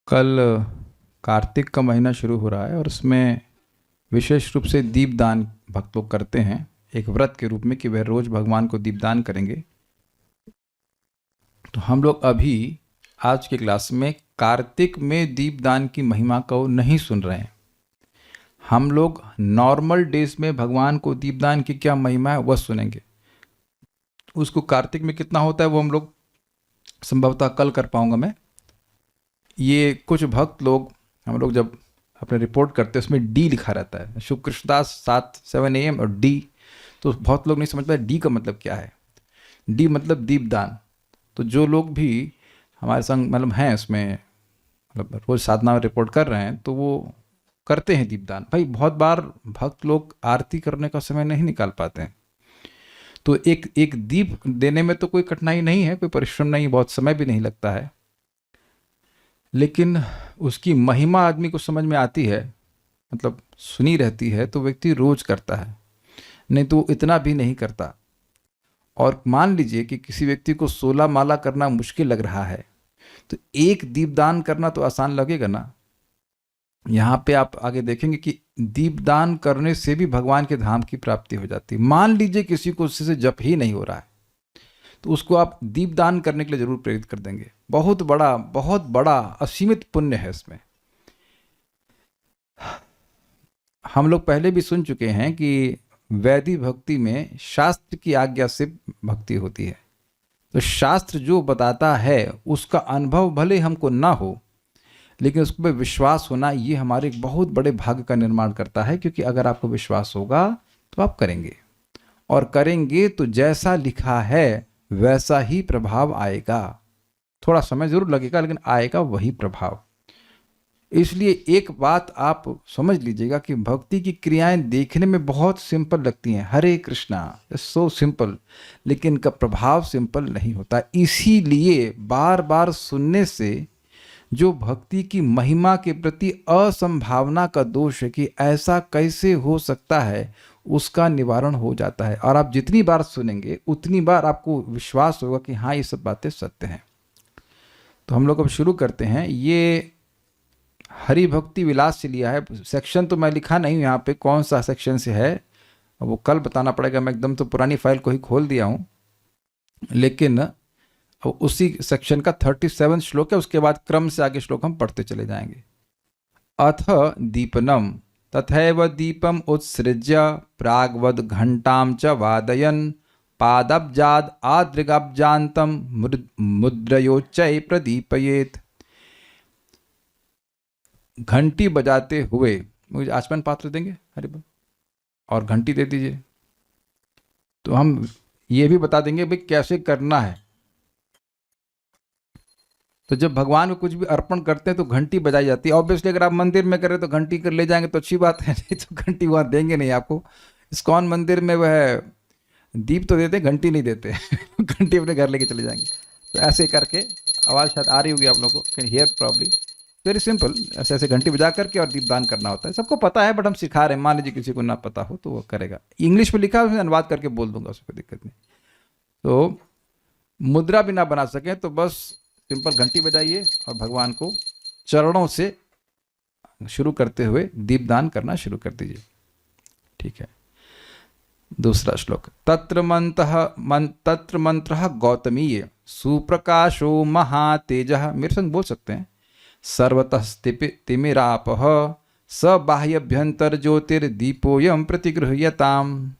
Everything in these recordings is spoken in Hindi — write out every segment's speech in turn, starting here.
कल कार्तिक का महीना शुरू हो रहा है और उसमें विशेष रूप से दीपदान भक्त लोग करते हैं एक व्रत के रूप में कि वह रोज भगवान को दीपदान करेंगे। तो हम लोग अभी आज की क्लास में कार्तिक में दीपदान की महिमा को नहीं सुन रहे हैं। हम लोग नॉर्मल डेज में भगवान को दीपदान की क्या महिमा है वह सुनेंगे। उसको कार्तिक में कितना होता है वो हम लोग संभवतः कल कर पाऊंगा मैं। ये कुछ भक्त लोग हम लोग जब अपने रिपोर्ट करते हैं उसमें डी लिखा रहता है, शुभ कृष्णदास 7 AM और डी, तो बहुत लोग नहीं समझ पाए डी का मतलब क्या है। डी मतलब दीपदान। तो जो लोग भी हमारे संग मतलब हैं उसमें मतलब रोज साधना में रिपोर्ट कर रहे हैं तो वो करते हैं दीपदान। भाई बहुत बार भक्त लोग आरती करने का समय नहीं निकाल पाते हैं, तो एक दीप देने में तो कोई कठिनाई नहीं है, कोई परिश्रम नहीं, बहुत समय भी नहीं लगता है, लेकिन उसकी महिमा आदमी को समझ में आती है, मतलब सुनी रहती है तो व्यक्ति रोज करता है, नहीं तो इतना भी नहीं करता। और मान लीजिए कि किसी व्यक्ति को 16 माला करना मुश्किल लग रहा है तो एक दीपदान करना तो आसान लगेगा ना। यहाँ पे आप आगे देखेंगे कि दीपदान करने से भी भगवान के धाम की प्राप्ति हो जाती है। मान लीजिए किसी को उससे जप ही नहीं हो रहा है तो उसको आप दीपदान करने के लिए जरूर प्रेरित कर देंगे। बहुत बड़ा असीमित पुण्य है इसमें। हम लोग पहले भी सुन चुके हैं कि वैदिक भक्ति में शास्त्र की आज्ञा से भक्ति होती है। तो शास्त्र जो बताता है उसका अनुभव भले हमको ना हो, लेकिन उस पर विश्वास होना ये हमारे एक बहुत बड़े भाग्य का निर्माण करता है, क्योंकि अगर आपको विश्वास होगा तो आप करेंगे, और करेंगे तो जैसा लिखा है वैसा ही प्रभाव आएगा। थोड़ा समय जरूर लगेगा लेकिन आएगा वही प्रभाव। इसलिए एक बात आप समझ लीजिएगा कि भक्ति की क्रियाएं देखने में बहुत सिंपल लगती हैं, हरे कृष्णा सो सिंपल, लेकिन इनका प्रभाव सिंपल नहीं होता। इसीलिए बार बार सुनने से जो भक्ति की महिमा के प्रति असंभावना का दोष है कि ऐसा कैसे हो सकता है, उसका निवारण हो जाता है। और आप जितनी बार सुनेंगे उतनी बार आपको विश्वास होगा कि हाँ ये सब बातें सत्य हैं। तो हम लोग अब शुरू करते हैं। ये हरि भक्ति विलास से लिया है। सेक्शन तो मैं लिखा नहीं यहाँ पे कौन सा सेक्शन से है, वो कल बताना पड़ेगा। मैं एकदम तो पुरानी फाइल को ही खोल दिया हूँ, लेकिन उसी सेक्शन का 37 श्लोक है। उसके बाद क्रम से आगे श्लोक हम पढ़ते चले जाएंगे। अथ दीपनम तथैव दीपम उत्सृज्य प्राग्वद घंटाम च वादयन पादब्जाद आद्रिगब्जान्तं मुद्रयोच्चै प्रदीपयेत। घंटी बजाते हुए, मुझे आचमन पात्र देंगे हरि बोल, और घंटी दे दीजिए। तो हम ये भी बता देंगे भाई कैसे करना है। तो जब भगवान को कुछ भी अर्पण करते हैं तो घंटी बजाई जाती है। ऑब्वियसली अगर आप मंदिर में करें तो घंटी कर ले जाएंगे तो अच्छी बात है, नहीं तो घंटी वहाँ देंगे नहीं आपको। इस्कॉन मंदिर में वह दीप तो देते, घंटी नहीं देते घंटी अपने घर लेके चले जाएंगे। तो ऐसे करके आवाज़ शायद आ रही होगी आप लोगों को, can hear probably. Very simple, ऐसे ऐसे घंटी बजा करके और दीपदान करना होता है। सबको पता है बट हम सिखा रहे हैं। मान लीजिए किसी को ना पता हो तो वो करेगा। इंग्लिश में लिखा है, उसमें अनुवाद करके बोल दूंगा, उसको दिक्कत नहीं। तो मुद्रा भी ना बना सकें तो बस सिंपल घंटी बजाइए और भगवान को चरणों से शुरू करते हुए दीपदान करना शुरू कर दीजिए। ठीक है। दूसरा श्लोक। तत्र मंत्रः गौतमीय सुप्रकाशो महातेजः। मेरे संग बोल सकते हैं। सर्वतः तिमिरापः स बाह्यभ्यंतर ज्योतिर्दीपोयम प्रतिगृह्यताम।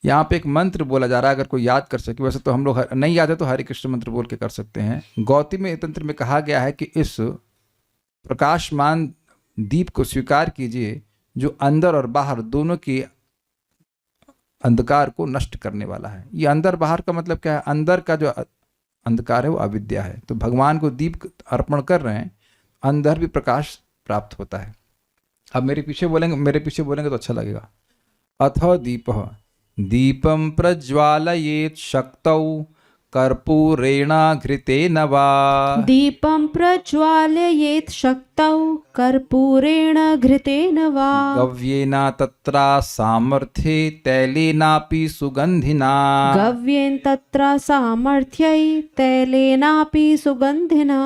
यहाँ पे एक मंत्र बोला जा रहा है, अगर कोई याद कर सके। वैसे तो हम लोग नहीं याद है तो हरे कृष्ण मंत्र बोल के कर सकते हैं। गौतमी तंत्र में कहा गया है कि इस प्रकाशमान दीप को स्वीकार कीजिए जो अंदर और बाहर दोनों की अंधकार को नष्ट करने वाला है। ये अंदर बाहर का मतलब क्या है? अंदर का जो अंधकार है वो अविद्या है। तो भगवान को दीप अर्पण कर रहे हैं, अंदर भी प्रकाश प्राप्त होता है। अब मेरे पीछे बोलेंगे तो अच्छा लगेगा। अथ दीपः दीपं प्रज्वालयेत् शक्तौ कर्पूरेण घृतेन वा। दीपं प्रज्वालयेत् शक्तौ कर्पूरेण घृतेन वा। गव्येन तत्र सामर्थ्ये तैलेनापि सुगन्धिना। गव्येन तत्र सामर्थ्यै तैलेनापि सुगन्धिना।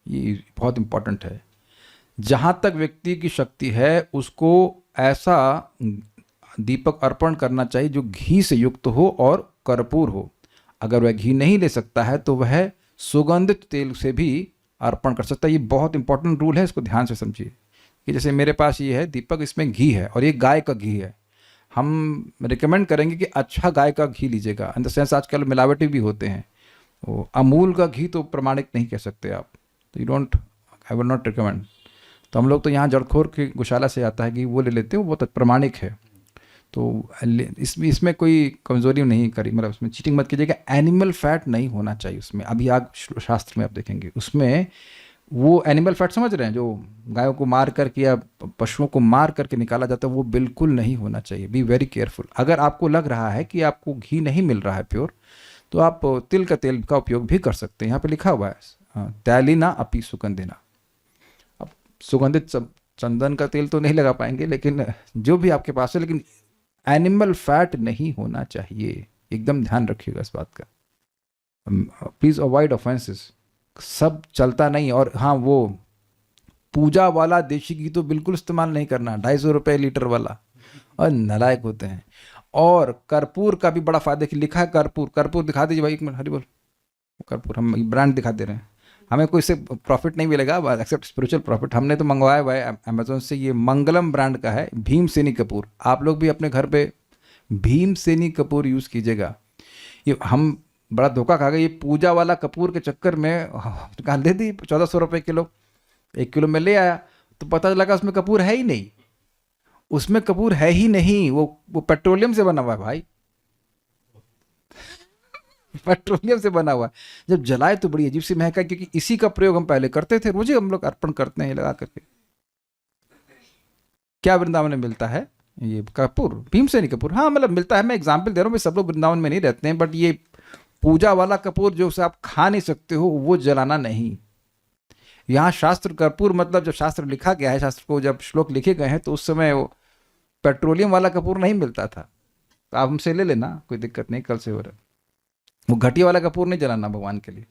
ये बहुत इम्पोर्टेंट है। जहाँ तक व्यक्ति की शक्ति है उसको ऐसा दीपक अर्पण करना चाहिए जो घी से युक्त हो और कर्पूर हो। अगर वह घी नहीं ले सकता है तो वह सुगंधित तेल से भी अर्पण कर सकता है। ये बहुत इंपॉर्टेंट रूल है, इसको ध्यान से समझिए कि जैसे मेरे पास ये है दीपक, इसमें घी है और ये गाय का घी है। हम रिकमेंड करेंगे कि अच्छा गाय का घी लीजिएगा। इन द सेंस आजकल मिलावटी भी होते हैं, वो अमूल का घी तो प्रमाणिक नहीं कह सकते आप, तो आई विल नॉट रिकमेंड। तो हम लोग तो यहाँ जड़खोर की गौशाला से आता है कि वो ले लेते हैं, वो बहुत प्रमाणिक है। तो इसमें कोई कमज़ोरी नहीं करी, मतलब उसमें चीटिंग मत कीजिएगा। एनिमल फैट नहीं होना चाहिए उसमें। अभी आप शास्त्र में आप देखेंगे उसमें वो एनिमल फैट समझ रहे हैं, जो गायों को मार करके या पशुओं को मार करके निकाला जाता है, वो बिल्कुल नहीं होना चाहिए। Be very careful. अगर आपको लग रहा है कि आपको घी नहीं मिल रहा है प्योर, तो आप तिल का तेल का उपयोग भी कर सकते हैं। यहाँ पे लिखा हुआ है तैलिना अपि सुगंधिना। अब सुगंधित चंदन का तेल तो नहीं लगा पाएंगे, लेकिन जो भी आपके पास है, लेकिन एनिमल फैट नहीं होना चाहिए। एकदम ध्यान रखिएगा इस बात का। Please avoid offences. सब चलता नहीं। और हाँ, वो पूजा वाला देशी घी तो बिल्कुल इस्तेमाल नहीं करना, 250 रुपये लीटर वाला, और नालायक होते हैं। और कर्पूर का भी बड़ा फायदा, कि लिखा है कर्पूर। कर्पूर दिखा दीजिए भाई, एक मिनट, हरी बोल। कर्पूर हम ब्रांड दिखा दे रहे हैं, हमें कोई इससे प्रॉफिट नहीं मिलेगा एक्सेप्ट स्पिरिचुअल प्रॉफिट। हमने तो मंगवाया हुआ है अमेजोन से, ये मंगलम ब्रांड का है, भीमसेनी कपूर। आप लोग भी अपने घर पे भीमसेनी कपूर यूज़ कीजिएगा। ये हम बड़ा धोखा खा गए, ये पूजा वाला कपूर के चक्कर में दुकान दे दी 1400 रुपये किलो। 1 किलो में ले आया तो पता लगा उसमें कपूर है ही नहीं। उसमें कपूर है ही नहीं, वो पेट्रोलियम से बना हुआ है भाई। पेट्रोलियम से बना हुआ है। जब जलाए तो बड़ी अजीब सी महक है, क्योंकि इसी का प्रयोग हम पहले करते थे, रोज ही हम लोग अर्पण करते हैं लगा करके। क्या वृंदावन में मिलता है ये कपूर? भीमसेनी कपूर। हाँ, मतलब मिलता है, मैं एग्जाम्पल दे रहा हूँ, सब लोग वृंदावन में नहीं रहते हैं। बट ये पूजा वाला कपूर जो उसे आप खा नहीं सकते हो, वो जलाना नहीं। यहाँ शास्त्र कर्पूर मतलब जब शास्त्र लिखा गया है, शास्त्र को जब श्लोक लिखे गए हैं, तो उस समय वो पेट्रोलियम वाला कपूर नहीं मिलता था। तो आप हमसे ले लेना, कोई दिक्कत नहीं, कल से हो रहा। वो घटिया वाला कपूर नहीं जलाना भगवान के लिए।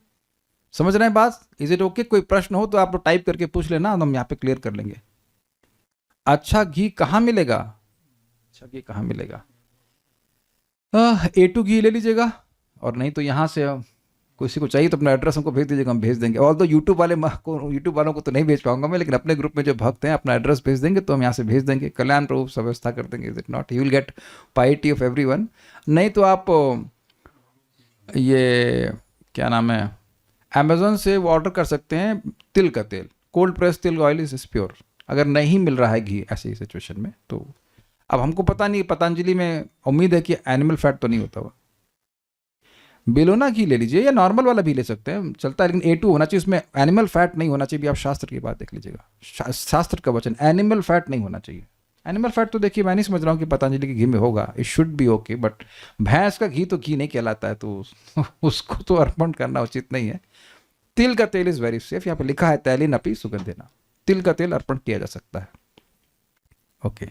समझ रहे हैं बात? Is it okay? कोई प्रश्न हो तो आप लोग टाइप करके पूछ लेना, हम यहाँ पे क्लियर कर लेंगे। अच्छा घी कहाँ मिलेगा? अच्छा घी कहाँ मिलेगा? A2 घी ले लीजिएगा, और नहीं तो यहाँ से किसी को चाहिए तो अपना एड्रेस हमको भेज दीजिएगा, हम भेज देंगे। और तो यूट्यूब वालों को तो नहीं भेज पाऊंगा मैं, लेकिन अपने ग्रुप में जो भक्त हैं अपना एड्रेस भेज देंगे तो हम यहाँ से भेज देंगे। कल्याण प्रभु सब व्यवस्था कर देंगे। Is it not? You will get पाइटी of everyone. नहीं तो आप ये क्या नाम है, अमेजोन से वो ऑर्डर कर सकते हैं तिल का तेल। कोल्ड प्रेस तिल ऑयल इज प्योर। अगर नहीं मिल रहा है घी ऐसी सिचुएशन में, तो अब हमको पता नहीं, पतंजलि में उम्मीद है कि एनिमल फैट तो नहीं होता हुआ। बेलोना घी ले लीजिए, या नॉर्मल वाला भी ले सकते हैं, चलता है, लेकिन A2 होना चाहिए, उसमें एनिमल फैट नहीं होना चाहिए। भी आप शास्त्र की बात देख लीजिएगा, शास्त्र का वचन, एनिमल फैट नहीं होना चाहिए। एनिमल फैट तो देखिए, मैं नहीं समझ रहा हूँ कि पतंजलि के घी में होगा, it should be okay. But भैंस का घी तो घी नहीं कहलाता है, तो उसको तो अर्पण करना उचित नहीं है। तिल का तेल इज वेरी सेफ। यहाँ पे लिखा है तैलिन अपि सुगंधिना, तिल का तेल अर्पण किया जा सकता है। ओके,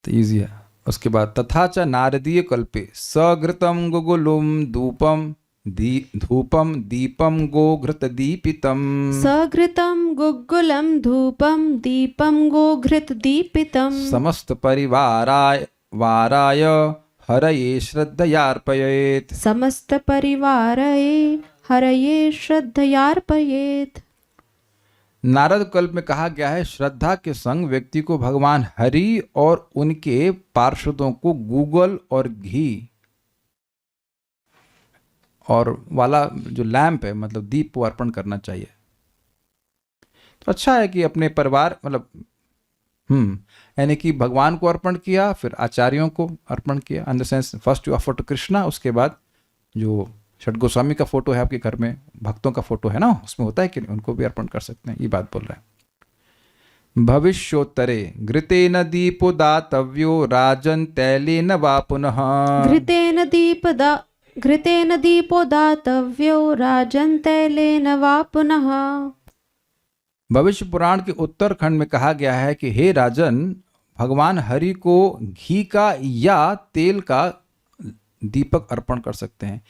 तो ईजी है। उसके बाद तथा च नारदीय कल्पे सघृतम गुगुलुम धूपम दीपम गोघृत दीपितम। सघृतं गुग्गुलं धूपं दीपं गोघृत दीपितं। समस्त परिवाराय हरये श्रद्धयार्पयेत्। समस्त परिवारये हरये श्रद्धयार्पयेत्। नारद कल्प में कहा गया है, श्रद्धा के संग व्यक्ति को भगवान हरि और उनके पार्षदों को गूगल और घी और वाला जो लैंप है, मतलब दीप, वो अर्पण करना चाहिए। तो अच्छा है कि अपने परिवार, मतलब यानी कि भगवान को अर्पण किया, फिर आचार्यों को अर्पण किया। In the sense first you offer to Krishna, उसके बाद जो छठ गोस्वामी का फोटो है आपके घर में, भक्तों का फोटो है ना, उसमें होता है कि नहीं, उनको भी अर्पण कर सकते हैं। ये बात बोल रहे हैं। भविष्योत्तरे घृतेन दीपो दातव्यो राजन तैलेन वा पुनः। घृतेन दीपो दातव्यो राजन तैलेन वा पुनः। भविष्य पुराण के उत्तर खंड में कहा गया है कि हे राजन, भगवान हरि को घी का या तेल का दीपक अर्पण कर सकते हैं।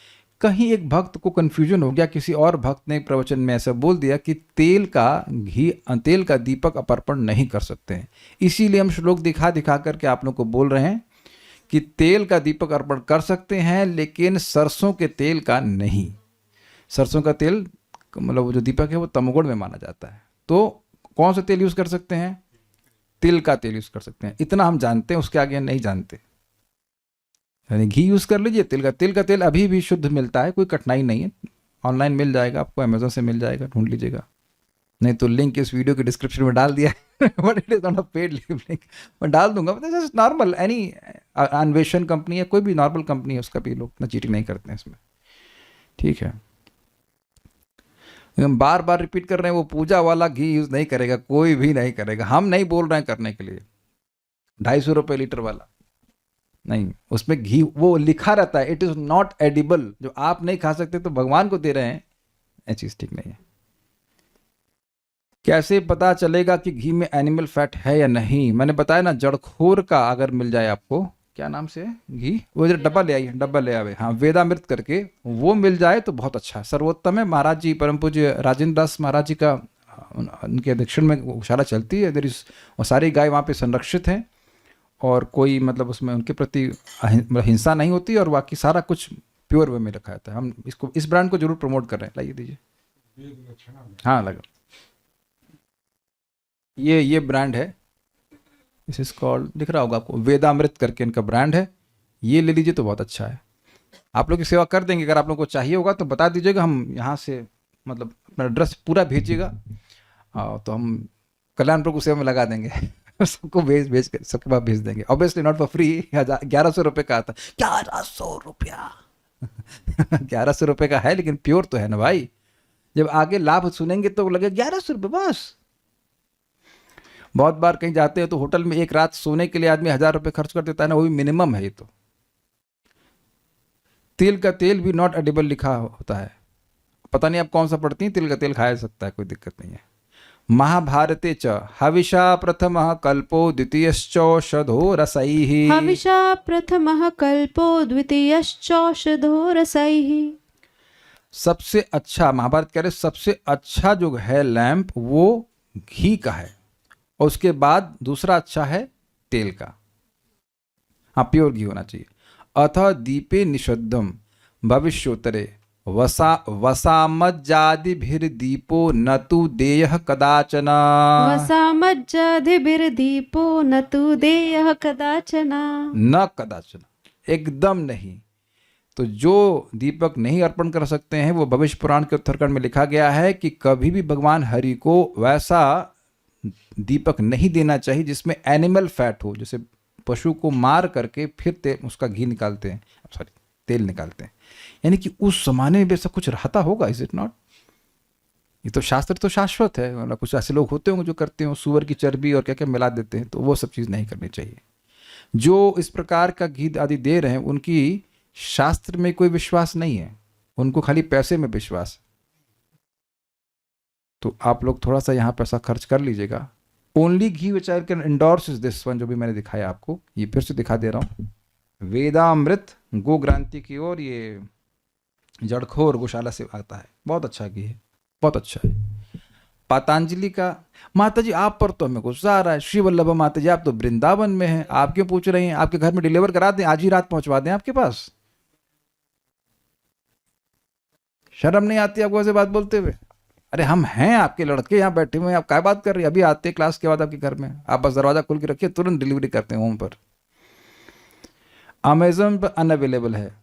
कहीं एक भक्त को कंफ्यूजन हो गया, किसी और भक्त ने एक प्रवचन में ऐसा बोल दिया कि तेल का दीपक अर्पण नहीं कर सकते हैं। इसीलिए हम श्लोक दिखा दिखा करके आप लोग को बोल रहे हैं कि तेल का दीपक अर्पण कर सकते हैं, लेकिन सरसों के तेल का नहीं। सरसों का तेल मतलब वो जो दीपक है वो तमोगुण में माना जाता है। तो कौन सा तेल यूज कर सकते हैं? तिल का तेल यूज कर सकते हैं, इतना हम जानते हैं, उसके आगे नहीं जानते। यानी घी यूज कर लीजिए, तिल का तेल अभी भी शुद्ध मिलता है, कोई कठिनाई नहीं है, ऑनलाइन मिल जाएगा आपको, अमेजोन से मिल जाएगा, ढूंढ लीजिएगा। नहीं तो लिंक इस वीडियो के डिस्क्रिप्शन में डाल दिया है but it is not a paid link, मैं डाल दूंगा। जस्ट नॉर्मल एनी अन्वेषण कंपनी है, कोई भी नॉर्मल कंपनी है, उसका भी लोग इतना चीटिंग नहीं करते हैं इसमें, ठीक है। हम बार बार रिपीट कर रहे हैं, वो पूजा वाला घी यूज नहीं करेगा, कोई भी नहीं करेगा। हम नहीं बोल रहे हैं करने के लिए, 250 रुपये लीटर वाला नहीं, उसमें घी वो लिखा रहता है इट इज नॉट एडिबल। जो आप नहीं खा सकते तो भगवान को दे रहे हैं, ये चीज ठीक नहीं है। कैसे पता चलेगा कि घी में एनिमल फैट है या नहीं? मैंने बताया ना, जड़खोर का अगर मिल जाए आपको, क्या नाम से है घी, वो जो डब्बा ले आइए, डब्बा ले आवे, हाँ, वेदामृत करके, वो मिल जाए तो बहुत अच्छा है, सर्वोत्तम है। महाराज जी, परम पूज्य राजेंद्र दास महाराज जी का उनके दक्षिण में गौशाला चलती है, इधर और सारी गाय वहाँ पे संरक्षित हैं, और कोई मतलब उसमें उनके प्रति हिंसा नहीं होती, और बाकी सारा कुछ प्योर वे में रखा जाता है। हम इसको, इस ब्रांड को जरूर प्रमोट कर रहे हैं, लाइए दीजिए, हाँ लगा, ये ब्रांड है, दिस इज कॉल्ड, दिख रहा होगा आपको, वेदामृत करके इनका ब्रांड है, ये ले लीजिए तो बहुत अच्छा है। आप लोग की सेवा कर देंगे, अगर आप लोग को चाहिए होगा तो बता दीजिएगा, हम यहाँ से मतलब अपना एड्रेस पूरा भेजिएगा, तो हम कल्याण प्रभु सेवा में लगा देंगे सबको भेज कर सबके पास भेज देंगे, ऑब्वियसली नॉट फॉर फ्री। 1100 रुपये का आता, 1100 रुपया 1100 रुपये का है, लेकिन प्योर तो है ना भाई। जब आगे लाभ सुनेंगे तो लगे 1100 रुपये बस। बहुत बार कहीं जाते हैं तो होटल में एक रात सोने के लिए आदमी 1000 रुपये खर्च कर देता है ना, वो भी मिनिमम है। ये तो तिल का तेल भी नॉट एडिबल लिखा होता है, पता नहीं आप कौन सा पढ़ती हैं, तिल का तेल खाया जा सकता है, कोई दिक्कत नहीं है। महाभारते च हविषा प्रथमः कल्पो द्वितीयश्चौषधो रसैः। हविषा प्रथमः कल्पो द्वितीयश्चौषधो रसैः। सबसे अच्छा, महाभारत कह रहे सबसे अच्छा जो है लैंप वो घी का है, और उसके बाद दूसरा अच्छा है तेल का, हाँ प्योर घी होना चाहिए। अथ दीपे निषद्धम भविष्योत्तरे वसामज्जादिभिर्दीपो न तु देयः कदाचन। वसामज्जादिभिर्दीपो न तु देयः कदाचन। न कदाचन, एकदम नहीं। तो जो दीपक नहीं अर्पण कर सकते हैं, वो भविष्य पुराण के उत्तरखंड में लिखा गया है कि कभी भी भगवान हरि को वैसा दीपक नहीं देना चाहिए जिसमें एनिमल फैट हो, जैसे पशु को मार करके फिर उसका घी निकालते हैं, सॉरी तेल निकालते हैं। यानी कि उस जमाने में भी ऐसा कुछ रहता होगा, इज इट नॉट? ये तो शास्त्र तो शाश्वत है, मतलब कुछ ऐसे लोग होते होंगे जो करते हो, सुअर की चर्बी और क्या क्या मिला देते हैं, तो वो सब चीज़ नहीं करनी चाहिए। जो इस प्रकार का घी आदि दे रहे हैं उनकी शास्त्र में कोई विश्वास नहीं है, उनको खाली पैसे में विश्वास है। तो आप लोग थोड़ा सा यहाँ पैसा खर्च कर लीजिएगा। Only ghee which I can endorse is this one, जो भी मैंने दिखाया आपको, ये फिर से दिखा दे रहा हूँ, वेदामृत गो ग्रांति की ओर, ये जड़खोर गौशाला से आता है, बहुत अच्छा घी है, बहुत अच्छा है। पतंजलि का, माता जी आप पर तो हमें गुस्सा आ रहा है, श्री वल्लभ माता जी आप तो वृंदावन में हैं, आप क्यों पूछ रही हैं? आपके घर में डिलीवर करा दें, आज ही रात पहुंचवा दें आपके पास। शर्म नहीं आती आपको ऐसे बात बोलते हुए? अरे हम हैं आपके लड़के, यहाँ बैठे हुए हैं, आप क्या बात कर रही है? अभी आते हैं क्लास के बाद आपके घर में, आप बस दरवाजा खोल के रखिए, तुरंत डिलीवरी करते हैं होम पर। अमेजोन पर अनअवेलेबल है,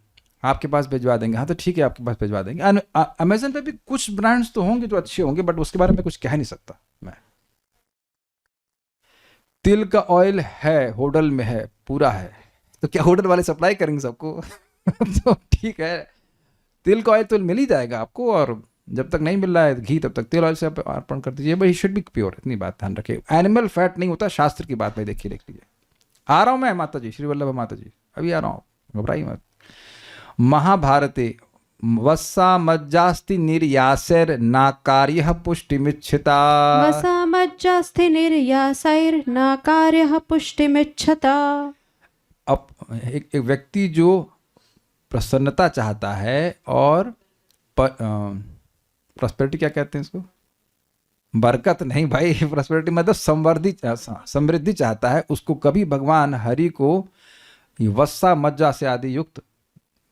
आपके पास भिजवा देंगे। हाँ तो ठीक है, आपके पास भिजवा देंगे। अमेजोन पे भी कुछ ब्रांड्स तो होंगे जो अच्छे होंगे, बट उसके बारे में कुछ कह नहीं सकता मैं। तिल का ऑयल है, होटल में है, पूरा है, तो क्या होटल वाले सप्लाई करेंगे सबको? तो ठीक है, तिल का ऑयल तो मिल ही जाएगा आपको, और जब तक नहीं मिल रहा है घी तब तक तेल ऑयल से आप अर्पण कर दीजिए, बट शुड बी प्योर, इतनी बात ध्यान रखिए। एनिमल फैट नहीं होता, शास्त्र की बात भाई, देखिए देख लीजिए। आ रहा हूं मैं माता जी, श्री वल्लभ माता जी, अभी आ रहा हूँ, घबराइए मत। महाभारते वसामज्जास्ति निर्यासैर नाकार्यः पुष्टिमिच्छता। वसामज्जास्ति निर्यासैर नाकार्यः पुष्टिमिच्छता। अब एक व्यक्ति जो प्रसन्नता चाहता है और प्रॉस्पेरिटी क्या कहते हैं इसको, बरकत नहीं भाई, प्रॉस्पेरिटी मतलब समृद्धि चाहता है, उसको कभी भगवान हरि को वस्सा मज्जा से आदि युक्त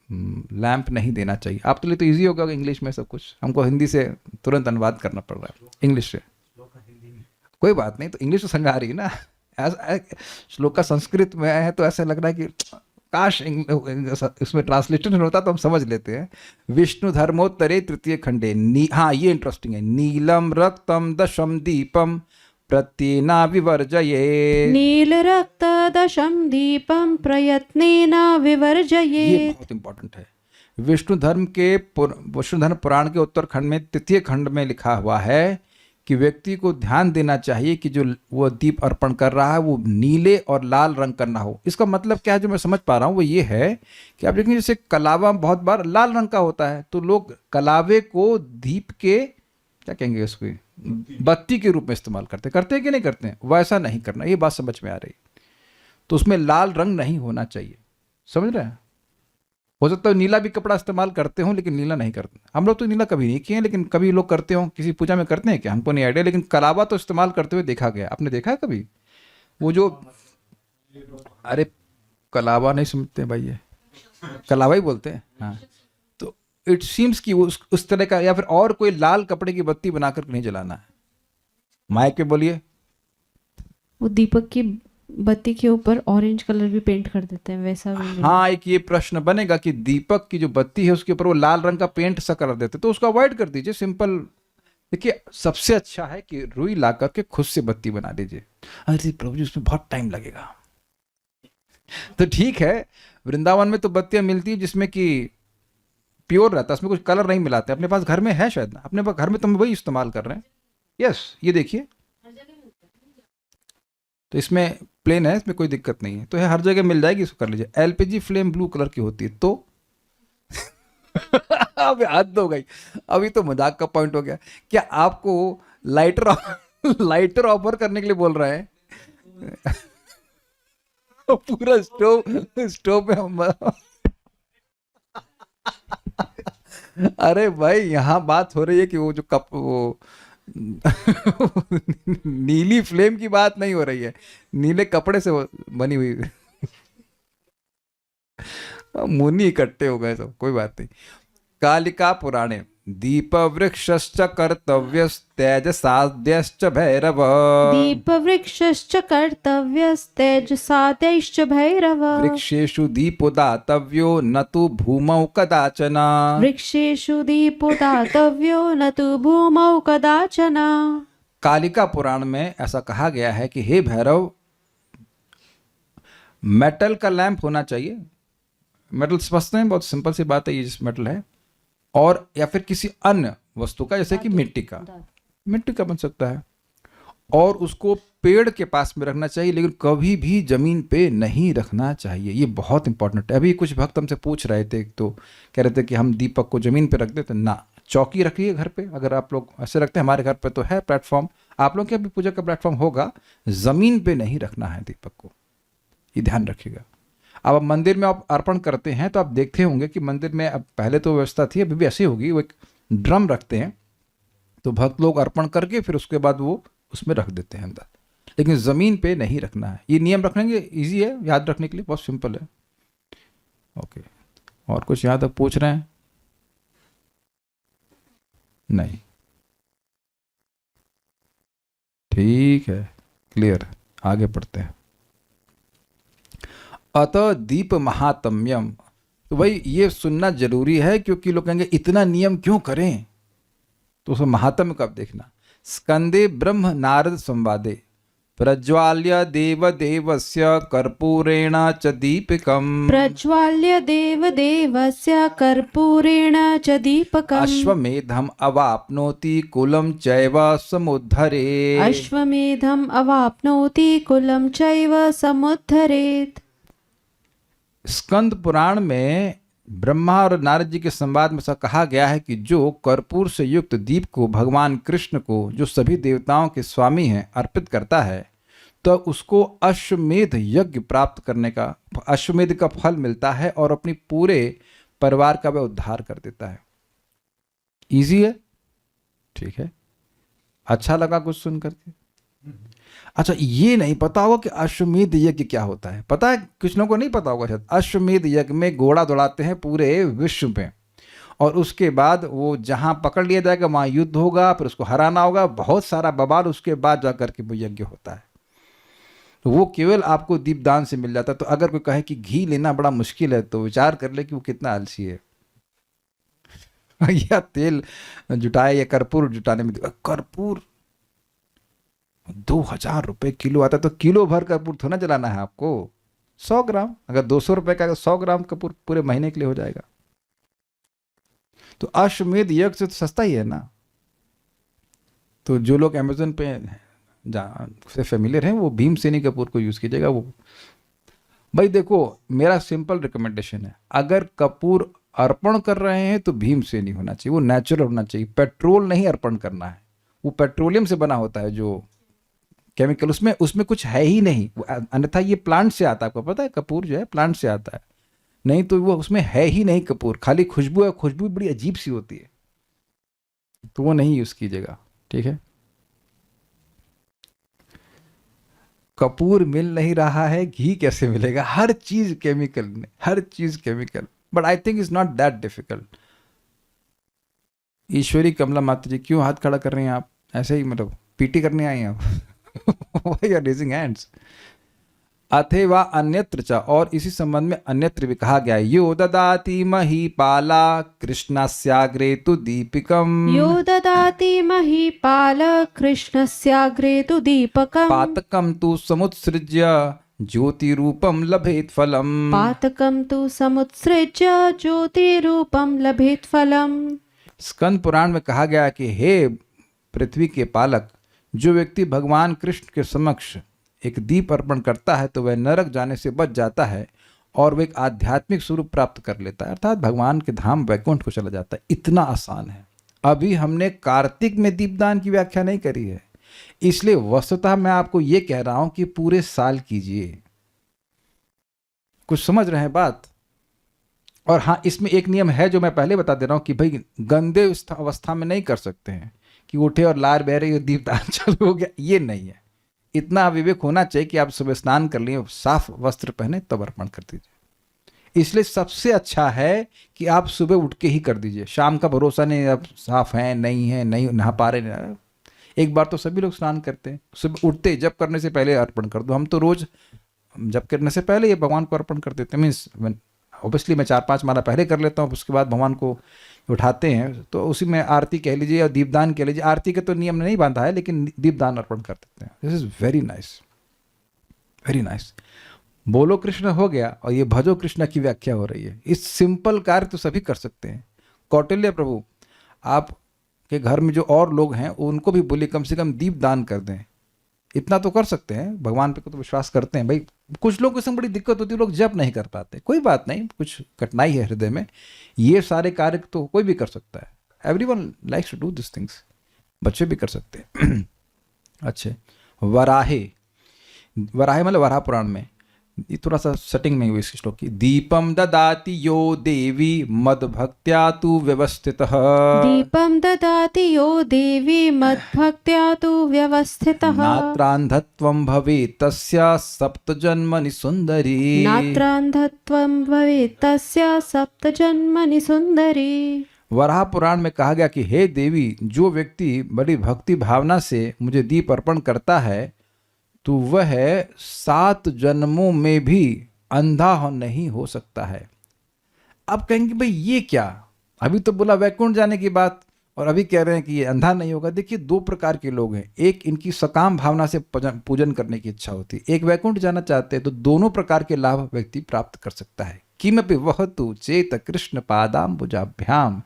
लैंप नहीं देना चाहिए। आप तो लिए तो इजी होगा इंग्लिश में सब कुछ, हमको हिंदी से तुरंत अनुवाद करना पड़ रहा है इंग्लिश से। कोई बात नहीं, तो इंग्लिश तो समझ आ रही है ना। श्लोक का संस्कृत में है तो ऐसा लग रहा है कि काश इसमें ट्रांसलेशन होता तो हम समझ लेते हैं। विष्णु धर्मोत्तरे तृतीय खंडे हाँ ये इंटरेस्टिंग है, नीलम रक्तम दशम दीपम प्रत्येना विवर्जये। नील रक्त दशम दीपम प्रयत्नेन ये विवर्जयेत्। बहुत इंपॉर्टेंट है। विष्णु धर्म पुराण के उत्तरखंड में तृतीय खंड में लिखा हुआ है कि व्यक्ति को ध्यान देना चाहिए कि जो वो दीप अर्पण कर रहा है वो नीले और लाल रंग का ना हो। इसका मतलब क्या है, जो मैं समझ पा रहा हूँ वो ये है कि आप देखेंगे जैसे कलावा बहुत बार लाल रंग का होता है, तो लोग कलावे को दीप के क्या कहेंगे उसको, बत्ती के रूप में इस्तेमाल करते हैं कि नहीं करते हैं, वैसा नहीं करना। ये बात समझ में आ रही, तो उसमें लाल रंग नहीं होना चाहिए, समझ रहे हैं। हो सकता है नीला भी कपड़ा इस्तेमाल करते हो लेकिन नीला नहीं करते। हम लोग तो नीला कभी नहीं किए, लेकिन कभी लोग करते हो, किसी पूजा में करते हैं क्या हमको नहीं आइडिया, लेकिन कलावा तो इस्तेमाल करते हुए देखा गया। आपने देखा है कभी वो जो, अरे कलावा नहीं समझते भाई, ये कलावा ही बोलते हैं हाँ। तो इट सीम्स कि उस तरह का, या फिर और कोई लाल कपड़े की बत्ती बनाकर नहीं जलाना है। माइक पे बोलिए। वो दीपक की बत्ती के ऊपर ऑरेंज कलर भी पेंट कर देते हैं, वैसा भी हाँ, एक ये प्रश्न बनेगा कि दीपक की जो बत्ती है उसके ऊपर वो लाल रंग का पेंट सा कर देते, तो उसको अवॉइड कर दीजिए। सिंपल देखिए, सबसे अच्छा है कि रुई ला करके खुद से बत्ती बना दीजिए। अरे प्रभु जी उसमें बहुत टाइम लगेगा। तो ठीक है, वृंदावन में तो बत्तियां मिलती है जिसमें कि प्योर रहता है, उसमें कुछ कलर नहीं मिलाते। अपने पास घर में है शायद ना, अपने पास घर में तो हम वही इस्तेमाल कर रहे हैं। यस, ये देखिए, तो इसमें प्लेन है, इसमें कोई दिक्कत नहीं है, तो है हर जगह मिल जाएगी, इसको कर लीजिए। एलपीजी फ्लेम ब्लू कलर की होती है तो अब हद हो गई, अभी तो मजाक का पॉइंट हो गया। क्या आपको लाइटर ऑफर करने के लिए बोल रहे हैं? पूरा स्टोव पे हम अरे भाई यहाँ बात हो रही है कि वो जो कप वो नीली फ्लेम की बात नहीं हो रही है, नीले कपड़े से बनी हुई मुनि इकट्ठे हो गए सब, कोई बात नहीं। कालिका पुराणे दीप वृक्षश्च कर्तव्यस्तेज साध्यश्च भैरव। दीप वृक्षश्च कर्तव्यस्तेजसादैश्च भैरव। वृक्षेषु दीपो दातव्यो न तु भूमौ कदाचन। वृक्षेषु दीपो दातव्यो न तु भूमौ कदाचन। कालिका पुराण में ऐसा कहा गया है कि हे भैरव, मेटल का लैंप होना चाहिए। मेटल समझते हैं, बहुत सिंपल सी बात है, ये जिस मेटल है, और या फिर किसी अन्य वस्तु का, जैसे कि मिट्टी का बन सकता है, और उसको पेड़ के पास में रखना चाहिए, लेकिन कभी भी जमीन पे नहीं रखना चाहिए। ये बहुत इंपॉर्टेंट है। अभी कुछ भक्त हमसे पूछ रहे थे, तो कह रहे थे कि हम दीपक को जमीन पे रख देते ना, चौकी रखिए घर पे। अगर आप लोग ऐसे रखते हैं, हमारे घर पे तो है प्लेटफॉर्म, आप लोग के भी पूजा का प्लेटफॉर्म होगा, जमीन पे नहीं रखना है दीपक को, ये ध्यान रखिएगा। अब आप मंदिर में आप अर्पण करते हैं तो आप देखते होंगे कि मंदिर में, अब पहले तो व्यवस्था थी, अभी भी ऐसी होगी, वो एक ड्रम रखते हैं, तो भक्त लोग अर्पण करके फिर उसके बाद वो उसमें रख देते हैं अंदर, लेकिन ज़मीन पे नहीं रखना है। ये नियम रखेंगे, इजी है याद रखने के लिए, बहुत सिंपल है। ओके, और कुछ यहाँ तक पूछ रहे हैं? नहीं, ठीक है, क्लियर। आगे पढ़ते हैं। अतः दीप महात्म्यम, तो भाई ये सुनना जरूरी है, क्योंकि लोग कहेंगे इतना नियम क्यों करें, तो उसमें महात्म्य कब देखना। स्कंदे ब्रह्म नारद संवादे प्रज्वाल्य देव देवस्य कर्पूरेण च दीपकम्। प्रज्वाल्य देव देवस्य कर्पूरेण च दीपकम्। अश्वमेधम अवाप्नोति कुलं चैव समुद्धरेत्। अश्वमेधम् अवाप्नोति कुलं चैव समुद्धरेत्। स्कंद पुराण में ब्रह्मा और नारद जी के संवाद में ऐसा कहा गया है कि जो कर्पूर से युक्त दीप को भगवान कृष्ण को, जो सभी देवताओं के स्वामी हैं, अर्पित करता है, तो उसको अश्वमेध यज्ञ प्राप्त करने का, अश्वमेध का फल मिलता है, और अपनी पूरे परिवार का वह उद्धार कर देता है। इजी है, ठीक है। अच्छा लगा कुछ सुन करके? अच्छा, ये नहीं पता होगा कि अश्वमेध यज्ञ क्या होता है? पता है? कुछ लोगों को नहीं पता होगा शायद। अश्वमेध यज्ञ में घोड़ा दौड़ाते हैं पूरे विश्व में, और उसके बाद वो जहां पकड़ लिया जाएगा वहां युद्ध होगा, फिर उसको हराना होगा, बहुत सारा बवाल, उसके बाद जाकर के वो यज्ञ होता है। तो वो केवल आपको दीपदान से मिल जाता है। तो अगर कोई कहे कि घी लेना बड़ा मुश्किल है, तो विचार कर ले कि वो कितना आलसी है। या तेल जुटाए या कर्पूर जुटाने में, कर्पूर 2000 रुपए किलो आता है, तो किलो भर कर्पूर थोड़ा जलाना है आपको, 100 ग्राम। अगर 200 रुपए का 100 ग्राम कर्पूर पूरे महीने के लिए हो जाएगा। तो अश्वमेध यज्ञ से तो सस्ता ही है ना। तो जो लोग अमेजोन पे से फेमिलियर हैं, वो भीमसेनी कपूर को यूज कीजिएगा। वो भाई देखो, मेरा सिंपल रिकमेंडेशन है, अगर कपूर अर्पण कर रहे हैं तो भीमसेनी होना चाहिए, वो नेचुरल होना चाहिए। पेट्रोल नहीं अर्पण करना है, वो पेट्रोलियम से बना होता है जो केमिकल, उसमें कुछ है ही नहीं। अन्यथा ये प्लांट से आता है, आपको पता है कपूर जो है प्लांट से आता है, नहीं तो वो उसमें है ही नहीं कपूर, खाली खुशबू है। खुशबू बड़ी अजीब सी होती है, तो वो नहीं यूज कीजिएगा, ठीक है। कपूर मिल नहीं रहा है, घी कैसे मिलेगा? हर चीज केमिकल, हर चीज chemical. But I think it's not that difficult. Ishwari Kamla Mata ji, क्यों हाथ खड़ा कर रही हैं आप? ऐसे ही मतलब पीटी करने आई हैं आप? Why are raising hands? अथवा अन्यत्र च, और इसी संबंध में अन्यत्र भी कहा गया है, यो ददाति महीपाला कृष्णस्याग्रे तु दीपिकम, यो ददाति महीपाल कृष्णस्याग्रे तु दीपकम्, पातकम तु समुत्सृज्य ज्योतिरूपम लभेत फलम, पातकं तु समुत्सृज्य ज्योतिरूपं लभेत फलम्। स्कंद पुराण में कहा गया कि हे पृथ्वी के पालक, जो व्यक्ति भगवान कृष्ण के समक्ष एक दीप अर्पण करता है तो वह नरक जाने से बच जाता है और वह एक आध्यात्मिक स्वरूप प्राप्त कर लेता है, अर्थात भगवान के धाम वैकुंठ को चला जाता है। इतना आसान है। अभी हमने कार्तिक में दीपदान की व्याख्या नहीं करी है, इसलिए वस्तुतः मैं आपको यह कह रहा हूं कि पूरे साल कीजिए। कुछ समझ रहे हैं बात? और हाँ, इसमें एक नियम है जो मैं पहले बता दे रहा हूं कि भाई गंदे अवस्था में नहीं कर सकते हैं कि उठे और लार बह रही दीपदान चालू हो गया, ये नहीं है। इतना विवेक होना चाहिए कि आप सुबह स्नान कर लिए, साफ वस्त्र पहने, तब अर्पण कर दीजिए। इसलिए सबसे अच्छा है कि आप सुबह उठ के ही कर दीजिए। शाम का भरोसा नहीं, आप साफ हैं नहीं है, नहीं नहा पा रहे नहीं। एक बार तो सभी लोग स्नान करते हैं, सुबह उठते जब करने से पहले अर्पण कर दो। हम तो रोज जब करने से पहले ये भगवान को अर्पण कर देते हैं। मीन्स ऑब्वियसली मैं 4-5 माला पहले कर लेता हूँ, उसके बाद भगवान को उठाते हैं, तो उसी में आरती कह लीजिए या दीपदान कह लीजिए। आरती का तो नियम नहीं बांधा है, लेकिन दीपदान अर्पण कर देते हैं। This is very nice, very nice. बोलो कृष्ण हो गया, और ये भजो कृष्ण की व्याख्या हो रही है। इस सिंपल कार्य तो सभी कर सकते हैं। कौटिल्य प्रभु, आप के घर में जो और लोग हैं उनको भी बोलिए कम से कम दीपदान कर दें। इतना तो कर सकते हैं, भगवान पे तो विश्वास करते हैं। भाई कुछ लोग इसमें बड़ी दिक्कत होती है, लोग जप नहीं कर पाते, कोई बात नहीं, कुछ कठिनाई है हृदय में, ये सारे कार्य तो कोई भी कर सकता है। Everyone likes to do this things, बच्चे भी कर सकते हैं। अच्छे, वराहे, वराहे मतलब वराह पुराण में, ये थोड़ा सा सेटिंग में हुई इस श्लोक की। दीपम ददाति यो देवी मद भक्त्या तु व्यवस्थितः, दीपं ददाति यो देवी मद्भक्त्या तु व्यवस्थितः, नात्रान्धत्वं भवेत् तस्य सप्तजन्मनि सुन्दरी, नात्रान्धत्वं भवेत् तस्य सप्तजन्मनि सुन्दरी। वराह पुराण में कहा गया कि हे देवी, जो व्यक्ति बड़ी भक्ति भावना से मुझे दीप अर्पण करता है तो वह 7 जन्मों में भी अंधा नहीं हो सकता है। अब कहेंगे भाई ये क्या, अभी तो बोला वैकुंठ जाने की बात और अभी कह रहे हैं कि ये अंधा नहीं होगा। देखिए, 2 प्रकार के लोग हैं। एक इनकी सकाम भावना से पूजन करने की इच्छा होती है, एक वैकुंठ जाना चाहते हैं, तो दोनों प्रकार के लाभ व्यक्ति प्राप्त कर सकता है। किमपि वहतु चेत कृष्ण पादाम्बुजाभ्याम,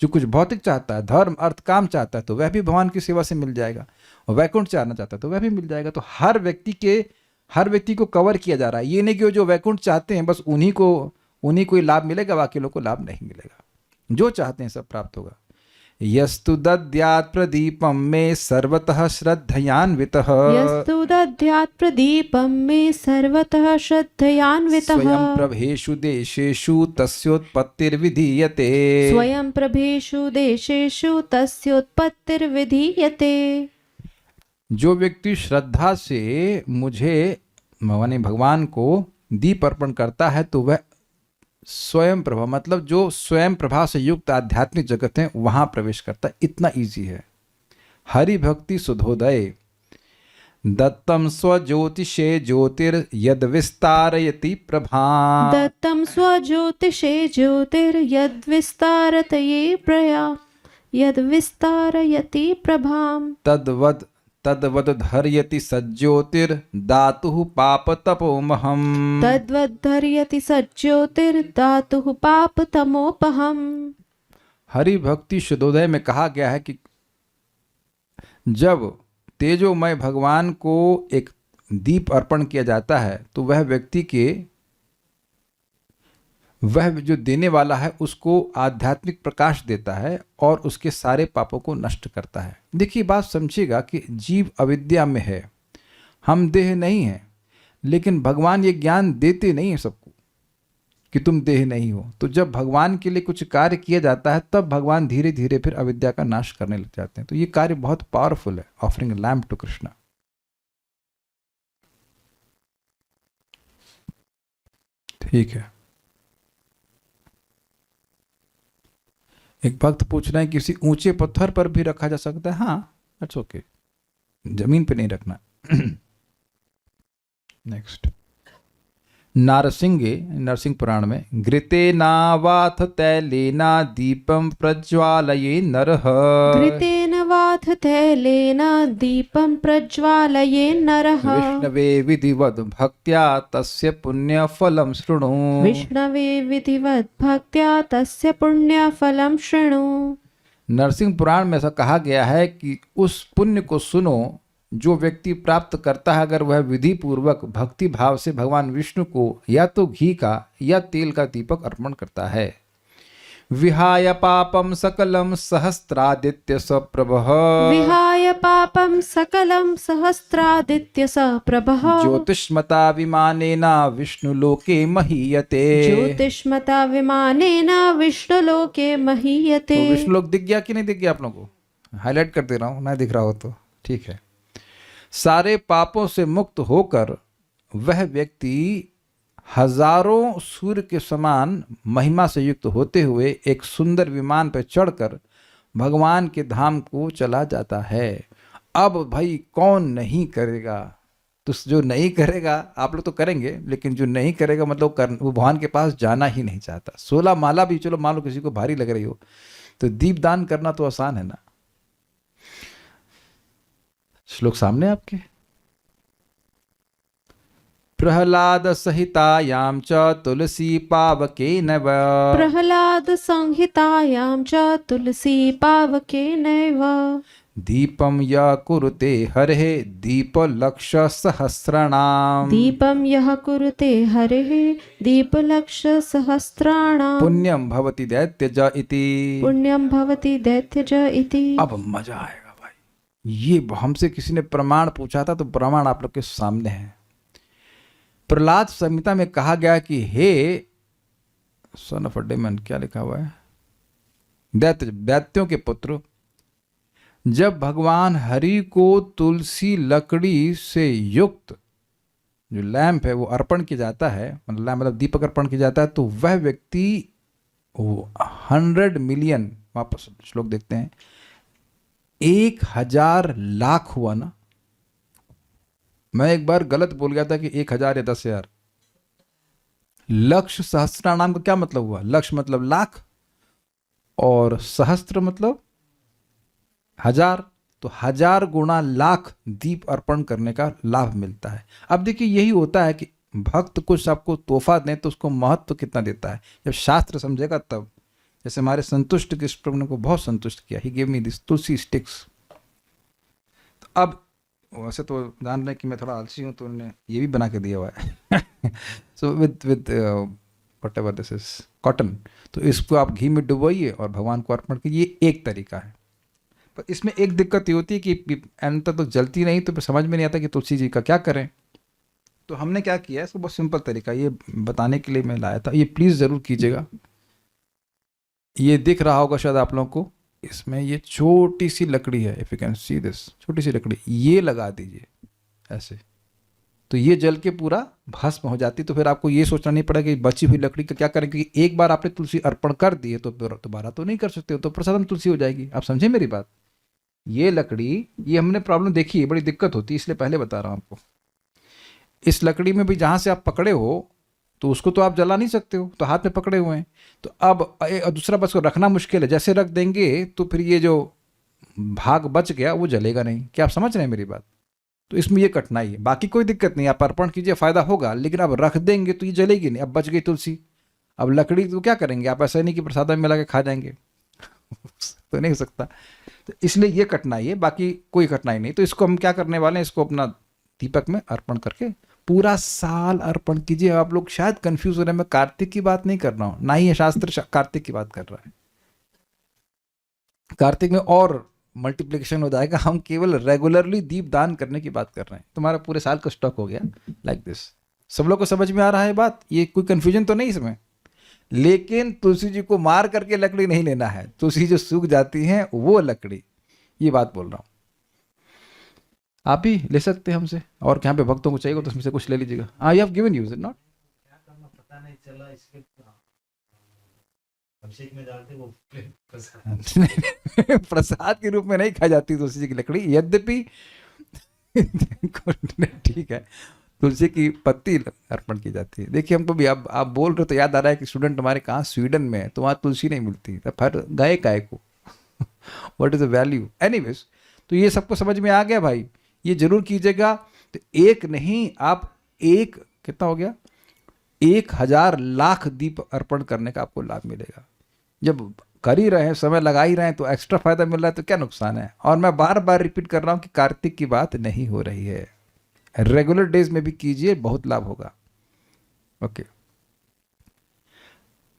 जो कुछ भौतिक चाहता है, धर्म अर्थ काम चाहता है, तो वह भी भगवान की सेवा से मिल जाएगा, और वैकुंठ चाहना चाहता है तो वह भी मिल जाएगा। तो हर व्यक्ति को कवर किया जा रहा है। ये नहीं कि जो वैकुंठ चाहते हैं बस उन्हीं को ही लाभ मिलेगा, बाकी लोग को लाभ नहीं मिलेगा। जो चाहते हैं सब प्राप्त होगा। यस्तु दद्यात् प्रदीपम मे सर्वतः श्रद्धयान्वितः, यस्तु दद्यात् प्रदीपं मे सर्वतः श्रद्धयान्वितः स्वयं प्रभेषु देशेषु तस्योत्पत्तिर्विधीयते। स्वयं प्रभेषु देशेषु तस्योत्पत्तिर्विधीयते। जो व्यक्ति श्रद्धा से मुझे माने भगवान को दीप अर्पण करता है तो वह स्वयं प्रभा मतलब जो स्वयं प्रभा से युक्त आध्यात्मिक जगत है वहां प्रवेश करता है। इतना इजी है। हरि भक्ति सुधोदय दत्तम स्वज्योतिषे ज्योतिर्यद विस्तारयति प्रभां। दत्तं स्वज्योतिषे ज्योतिर्यद्विस्तारतये प्रया यद्विस्तारयति प्रभां। तद्वद्धर्यति सज्ज्योतिर्दातुः पापतपोमहम्। तद्वद्धर्यति सज्ज्योतिर्दातुः पापतमोपहम्। हरि भक्ति शुद्धोदय में कहा गया है कि जब तेजोमय भगवान को एक दीप अर्पण किया जाता है तो वह व्यक्ति के वह जो देने वाला है उसको आध्यात्मिक प्रकाश देता है और उसके सारे पापों को नष्ट करता है। देखिए बात समझिएगा कि जीव अविद्या में है, हम देह नहीं हैं, लेकिन भगवान ये ज्ञान देते नहीं है सबको कि तुम देह नहीं हो। तो जब भगवान के लिए कुछ कार्य किया जाता है तब भगवान धीरे धीरे फिर अविद्या का नाश करने लग जाते हैं। तो ये कार्य बहुत पावरफुल है, ऑफरिंग लैम्प टू कृष्णा। ठीक है। एक भक्त पूछ रहे हैं किसी ऊंचे पत्थर पर भी रखा जा सकता है? हाँ, दैट्स ओके, जमीन पे नहीं रखना। नेक्स्ट नारसिंगे नरसिंह पुराण में घृतेनावाथ तैलेना दीपं प्रज्वालये नरः। घृतेन वाथ तैलेन दीपं प्रज्वालये नरः। विष्णवे विधिवद् भक्त्या तस्य पुण्यफलं शृणु। विष्णवे विधिवत् भक्त्या तस्य पुण्यफलं शृणु। नरसिंह पुराण में ऐसा कहा गया है कि उस पुण्य को सुनो जो व्यक्ति प्राप्त करता है अगर वह विधि पूर्वक भक्ति भाव से भगवान विष्णु को या तो घी का या तेल का दीपक अर्पण करता है। विहाय पापम सकलम सहस्त्रादित्य सप्रभः। विहाय पापं सकलं सहस्रादित्य सप्रभः। ज्योतिष्मता विमानेना विष्णुलोके महीयते। ज्योतिष्मता विमानेन विष्णुलोके महीयते। तो विष्णुलोक दिख गया कि नहीं दिख गया? आप लोगों को हाईलाइट कर दे रहा हूं, नहीं दिख रहा हो तो ठीक है। सारे पापों से मुक्त होकर वह व्यक्ति हजारों सूर्य के समान महिमा से युक्त होते हुए एक सुंदर विमान पर चढ़कर भगवान के धाम को चला जाता है। अब भाई कौन नहीं करेगा? तो जो नहीं करेगा, आप लोग तो करेंगे, लेकिन जो नहीं करेगा मतलब वो भगवान के पास जाना ही नहीं चाहता। 16 माला भी चलो मान लो किसी को भारी लग रही हो तो दीप दान करना तो आसान है ना। श्लोक सामने आपके। प्रहलाद सहितायां च तुलसी पावकेनैव। प्रहलाद संहितायां च तुलसी पावकेनैव। दीपं यः कुरुते हरेः दीपलक्ष सहस्राणाम्। दीपं यः कुरुते हरेः दीपलक्ष सहस्राणाम्। पुण्यं भवति दैत्यज इति। पुण्यं भवति दैत्यज इति। अब मजा आएगा भाई। ये हमसे किसी ने प्रमाण पूछा था तो प्रमाण आप लोग के सामने है। प्रहलाद संहिता में कहा गया कि हे सन ऑफ अ डेमन, क्या लिखा हुआ है? दैत्यों के पुत्र, जब भगवान हरि को तुलसी लकड़ी से युक्त जो लैंप है वो अर्पण किया जाता है, मतलब दीपक अर्पण किया जाता है, तो वह व्यक्ति 100 मिलियन, वापस श्लोक देखते हैं, 1000 लाख हुआ ना। मैं एक बार गलत बोल गया था कि 1000 या 10,000। लक्ष सहस्त्राणाम का क्या मतलब हुआ? लक्ष मतलब लाख और सहस्त्र मतलब 1000, तो 1000 गुणा लाख दीप अर्पण करने का लाभ मिलता है। अब देखिए यही होता है कि भक्त कुछ आपको तोहफा दें तो उसको महत्व कितना देता है, जब शास्त्र समझेगा तब। जैसे हमारे संतुष्ट कृष्ण प्रभु ने को बहुत संतुष्ट किया, he give me this tulsi sticks. तो अब वैसे तो जान रहे कि मैं थोड़ा आलसी हूँ तो उन्होंने ये भी बना के दिया हुआ है। So with whatever this is cotton, तो इसको आप घी में डुबोइए और भगवान को अर्पण कीजिए। ये एक तरीका है। पर इसमें एक दिक्कत ये होती है कि अंत तक जलती नहीं, तो फिर समझ में नहीं आता कि तुलसी जी का क्या करें। तो हमने क्या किया है, इसको बहुत सिंपल तरीका ये बताने के लिए मैं लाया था, ये प्लीज़ ज़रूर कीजिएगा। ये दिख रहा होगा शायद आप लोगों को, इसमें ये छोटी सी लकड़ी है, if you can see this, छोटी सी लकड़ी, ये लगा दीजिए ऐसे, तो ये जल के पूरा भस्म हो जाती। तो फिर आपको ये सोचना नहीं पड़ेगा कि बची हुई लकड़ी का क्या करें, क्योंकि एक बार आपने तुलसी अर्पण कर दी है तो फिर दोबारा तो नहीं कर सकते हो, तो प्रसाद में तुलसी हो जाएगी। आप समझे मेरी बात? ये लकड़ी, ये हमने प्रॉब्लम देखी है, बड़ी दिक्कत होती है, इसलिए पहले बता रहा हूँ आपको। इस लकड़ी में भी जहाँ से आप पकड़े हो तो उसको तो आप जला नहीं सकते हो, तो हाथ में पकड़े हुए हैं। तो अब दूसरा बस को रखना मुश्किल है, जैसे रख देंगे तो फिर ये जो भाग बच गया वो जलेगा नहीं। क्या आप समझ रहे हैं मेरी बात? तो इसमें ये कठिनाई है, बाकी कोई दिक्कत नहीं, आप अर्पण कीजिए, फायदा होगा, लेकिन अब रख देंगे तो ये जलेगी नहीं। अब बच गई तुलसी, अब लकड़ी तो क्या करेंगे आप? ऐसा नहीं कि प्रसाद में मिला के खा जाएंगे तो नहीं हो सकता। तो इसलिए ये कठिनाई है, बाकी कोई कठिनाई नहीं। तो इसको हम क्या करने वाले हैं, इसको अपना दीपक में अर्पण करके पूरा साल अर्पण कीजिए। आप लोग शायद कंफ्यूज हो रहे हैं, मैं कार्तिक की बात नहीं कर रहा हूं, ना ही ये शास्त्र कार्तिक की बात कर रहा है। कार्तिक में और मल्टीप्लिकेशन हो जाएगा, हम केवल रेगुलरली दीप दान करने की बात कर रहे हैं। तुम्हारा पूरे साल का स्टॉक हो गया लाइक दिस। सब लोग को समझ में आ रहा है बात? ये कोई कंफ्यूजन तो नहीं इसमें? लेकिन तुलसी जी को मार करके लकड़ी नहीं लेना है, तुलसी जो सूख जाती है वो लकड़ी, ये बात बोल रहा हूं। आप भी ले सकते हैं हमसे, और यहाँ पे भक्तों को चाहिए तो उसमें से कुछ ले लीजिएगा। हाँ, you have given use it not, पता नहीं चला इसके अभिषेक में डालते वो प्रसाद के रूप में नहीं खाई जाती तुलसी जी की लकड़ी, यद्यपि ठीक है, तुलसी की पत्ती अर्पण की जाती है। देखिए हमको भी आप बोल रहे हो तो याद आ रहा है कि स्टूडेंट हमारे कहाँ स्वीडन में है, तो वहाँ तुलसी नहीं मिलती, तो फिर गाय काय को what is the value? Anyways, तो ये सबको समझ में आ गया भाई, ये जरूर कीजिएगा। तो एक नहीं, आप एक कितना हो गया, 1000 लाख दीप अर्पण करने का आपको लाभ मिलेगा। जब कर ही रहे हैं, समय लगा ही रहे हैं, तो एक्स्ट्रा फायदा मिल रहा है तो क्या नुकसान है? और मैं बार बार रिपीट कर रहा हूं कि कार्तिक की बात नहीं हो रही है, रेगुलर डेज में भी कीजिए, बहुत लाभ होगा। ओके,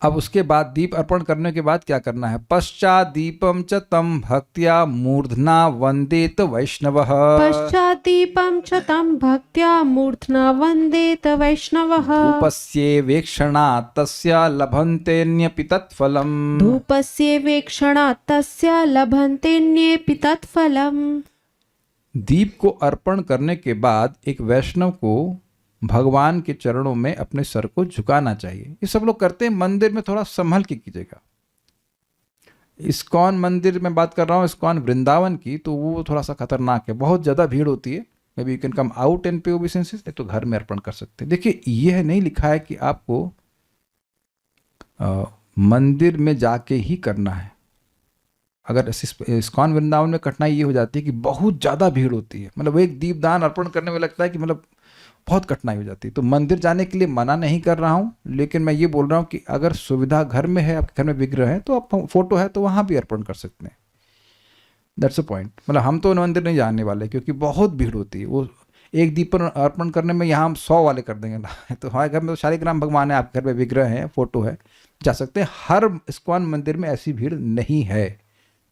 अब उसके बाद दीप अर्पण करने के बाद क्या करना है? पश्चात दीपम च तम भक्त्या मूर्धना वंदेत वैष्णवः। पश्चादीपं च तं भक्त्या मूर्ध्ना वन्देत वैष्णवः। धूपस्येवेक्षणात् तस्य लभन्तेऽन्यपि तत्फलम्। धूपस्येवेक्षणात् तस्य लभन्तेऽन्येऽपि तत्फलम्। दीप को अर्पण करने के बाद एक वैष्णव को भगवान के चरणों में अपने सर को झुकाना चाहिए। ये सब लोग करते हैं, मंदिर में थोड़ा संभल के कीजिएगा। इस्कॉन मंदिर में बात कर रहा हूँ, इस्कॉन वृंदावन की, तो वो थोड़ा सा खतरनाक है, बहुत ज़्यादा भीड़ होती है। May be you can come out and पे ओबेसेंसेस, तो घर में अर्पण कर सकते हैं। देखिए, यह नहीं लिखा है कि आपको मंदिर में जाके ही करना है। अगर इस्कॉन वृंदावन में कठिनाई ये हो जाती है कि बहुत ज़्यादा भीड़ होती है, मतलब एक दीपदान अर्पण करने में लगता है कि मतलब बहुत कठिनाई हो जाती है। तो मंदिर जाने के लिए मना नहीं कर रहा हूँ, लेकिन मैं ये बोल रहा हूँ कि अगर सुविधा घर में है, आपके घर में विग्रह है, तो आप फोटो है तो वहाँ भी अर्पण कर सकते हैं। That's a point. मतलब हम तो मंदिर नहीं जाने वाले, क्योंकि बहुत भीड़ होती है। वो एक दीप अर्पण करने में यहाँ हम 100 वाले कर देंगे तो हमारे घर में तो शालिग्राम भगवान है, आपके घर में विग्रह है, फोटो है, जा सकते हैं। हर इस्कॉन मंदिर में ऐसी भीड़ नहीं है,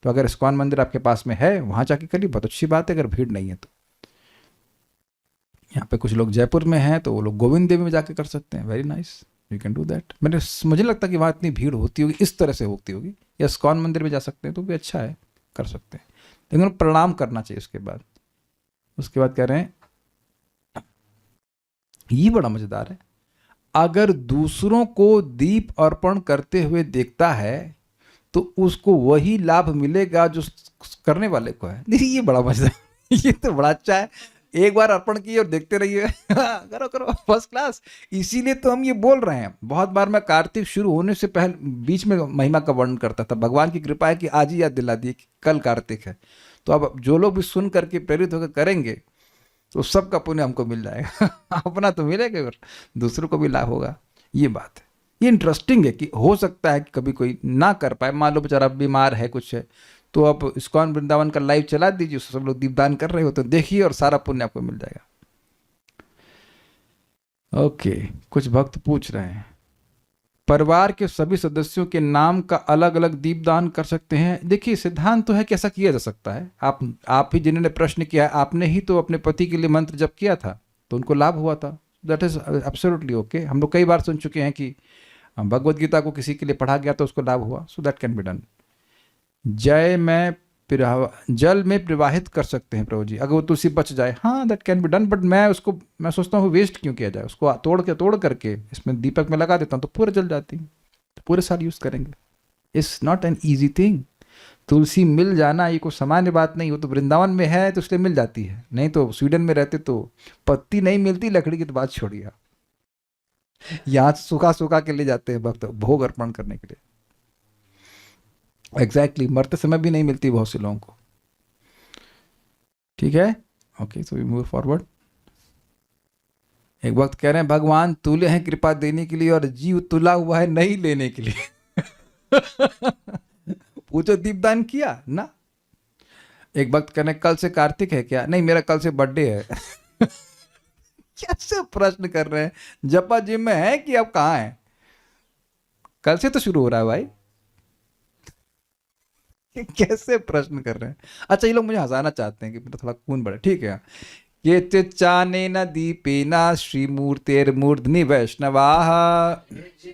तो अगर इस्कॉन मंदिर आपके पास में है वहाँ जाके करिए, बहुत अच्छी बात है। अगर भीड़ नहीं है तो यहाँ पे कुछ लोग जयपुर में हैं तो वो लोग गोविंद देवी में जाके कर सकते हैं, very nice, you can do that. मुझे लगता है कि वहाँ इतनी भीड़ होती होगी, इस तरह से होती होगी। या इस्कॉन मंदिर में जा सकते हैं तो भी अच्छा है, कर सकते हैं, लेकिन प्रणाम करना चाहिए। उसके बाद कह रहे हैं, ये बड़ा मजेदार है, अगर दूसरों को दीप अर्पण करते हुए देखता है तो उसको वही लाभ मिलेगा जो करने वाले को है। देखिए, ये बड़ा मजेदार, ये तो बड़ा अच्छा है। एक बार अर्पण कीजिए और देखते रहिए करो करो, फर्स्ट क्लास। इसीलिए तो हम ये बोल रहे हैं। बहुत बार मैं कार्तिक शुरू होने से पहले बीच में महिमा का वर्णन करता था। भगवान की कृपा है कि आज ही याद दिला दी कि कल कार्तिक है। तो अब जो लोग भी सुन करके प्रेरित होकर करेंगे तो सबका पुण्य हमको मिल जाएगा अपना तो मिलेगा और दूसरों को भी लाभ होगा। ये बात है, ये इंटरेस्टिंग है कि हो सकता है कि कभी कोई ना कर पाए, मान लो बेचारा बीमार है, कुछ है, तो आप इस्कॉन वृंदावन का लाइव चला दीजिए, सब लोग दीपदान कर रहे हो तो देखिए, और सारा पुण्य आपको मिल जाएगा। ओके, कुछ भक्त पूछ रहे हैं, परिवार के सभी सदस्यों के नाम का अलग अलग दीपदान कर सकते हैं। देखिए सिद्धांत तो है कि ऐसा किया जा सकता है। आप ही जिन्होंने प्रश्न किया है, आपने ही तो अपने पति के लिए मंत्र जप किया था तो उनको लाभ हुआ था। That is absolutely okay. हम लोग कई बार सुन चुके हैं कि भगवत गीता को किसी के लिए पढ़ा गया तो उसको लाभ हुआ। So that can be done. जल में प्रवाहित कर सकते हैं प्रभु जी, अगर वो तुलसी बच जाए। हाँ that can be done, but मैं सोचता हूँ वेस्ट क्यों किया जाए, उसको तोड़ करके इसमें दीपक में लगा देता हूँ तो पूरा जल जाती है, तो पूरे साल यूज करेंगे। It's not an easy thing. तुलसी मिल जाना ये कोई सामान्य बात नहीं। हो तो वृंदावन में है तो इसलिए मिल जाती है, नहीं तो स्वीडन में रहते तो पत्ती नहीं मिलती, लकड़ी की तो बात छोड़िए। यहाँ सूखा के ले जाते हैं भक्त भोग अर्पण करने के लिए। एग्जैक्टली मरते समय भी नहीं मिलती बहुत से लोगों को। ठीक है, okay, so we move forward. एक वक्त कह रहे हैं भगवान तुले हैं कृपा देने के लिए और जीव तुला हुआ है नहीं लेने के लिए। पूछो दीपदान किया ना। एक वक्त कह रहे हैं कल से कार्तिक है क्या? नहीं, मेरा कल से बर्थडे है। कैसे प्रश्न कर रहे हैं? जपा जिम में है कि अब कहाँ है? कल से तो शुरू हो रहा है भाई। कैसे प्रश्न कर रहे हैं? अच्छा, ये लोग मुझे हंसाना चाहते हैं कि मेरा थोड़ा खून बढ़े। ठीक है। ये चिच्चानेन दीपेन श्रीमूर्तेर्मूर्ध्नि वैष्णवाः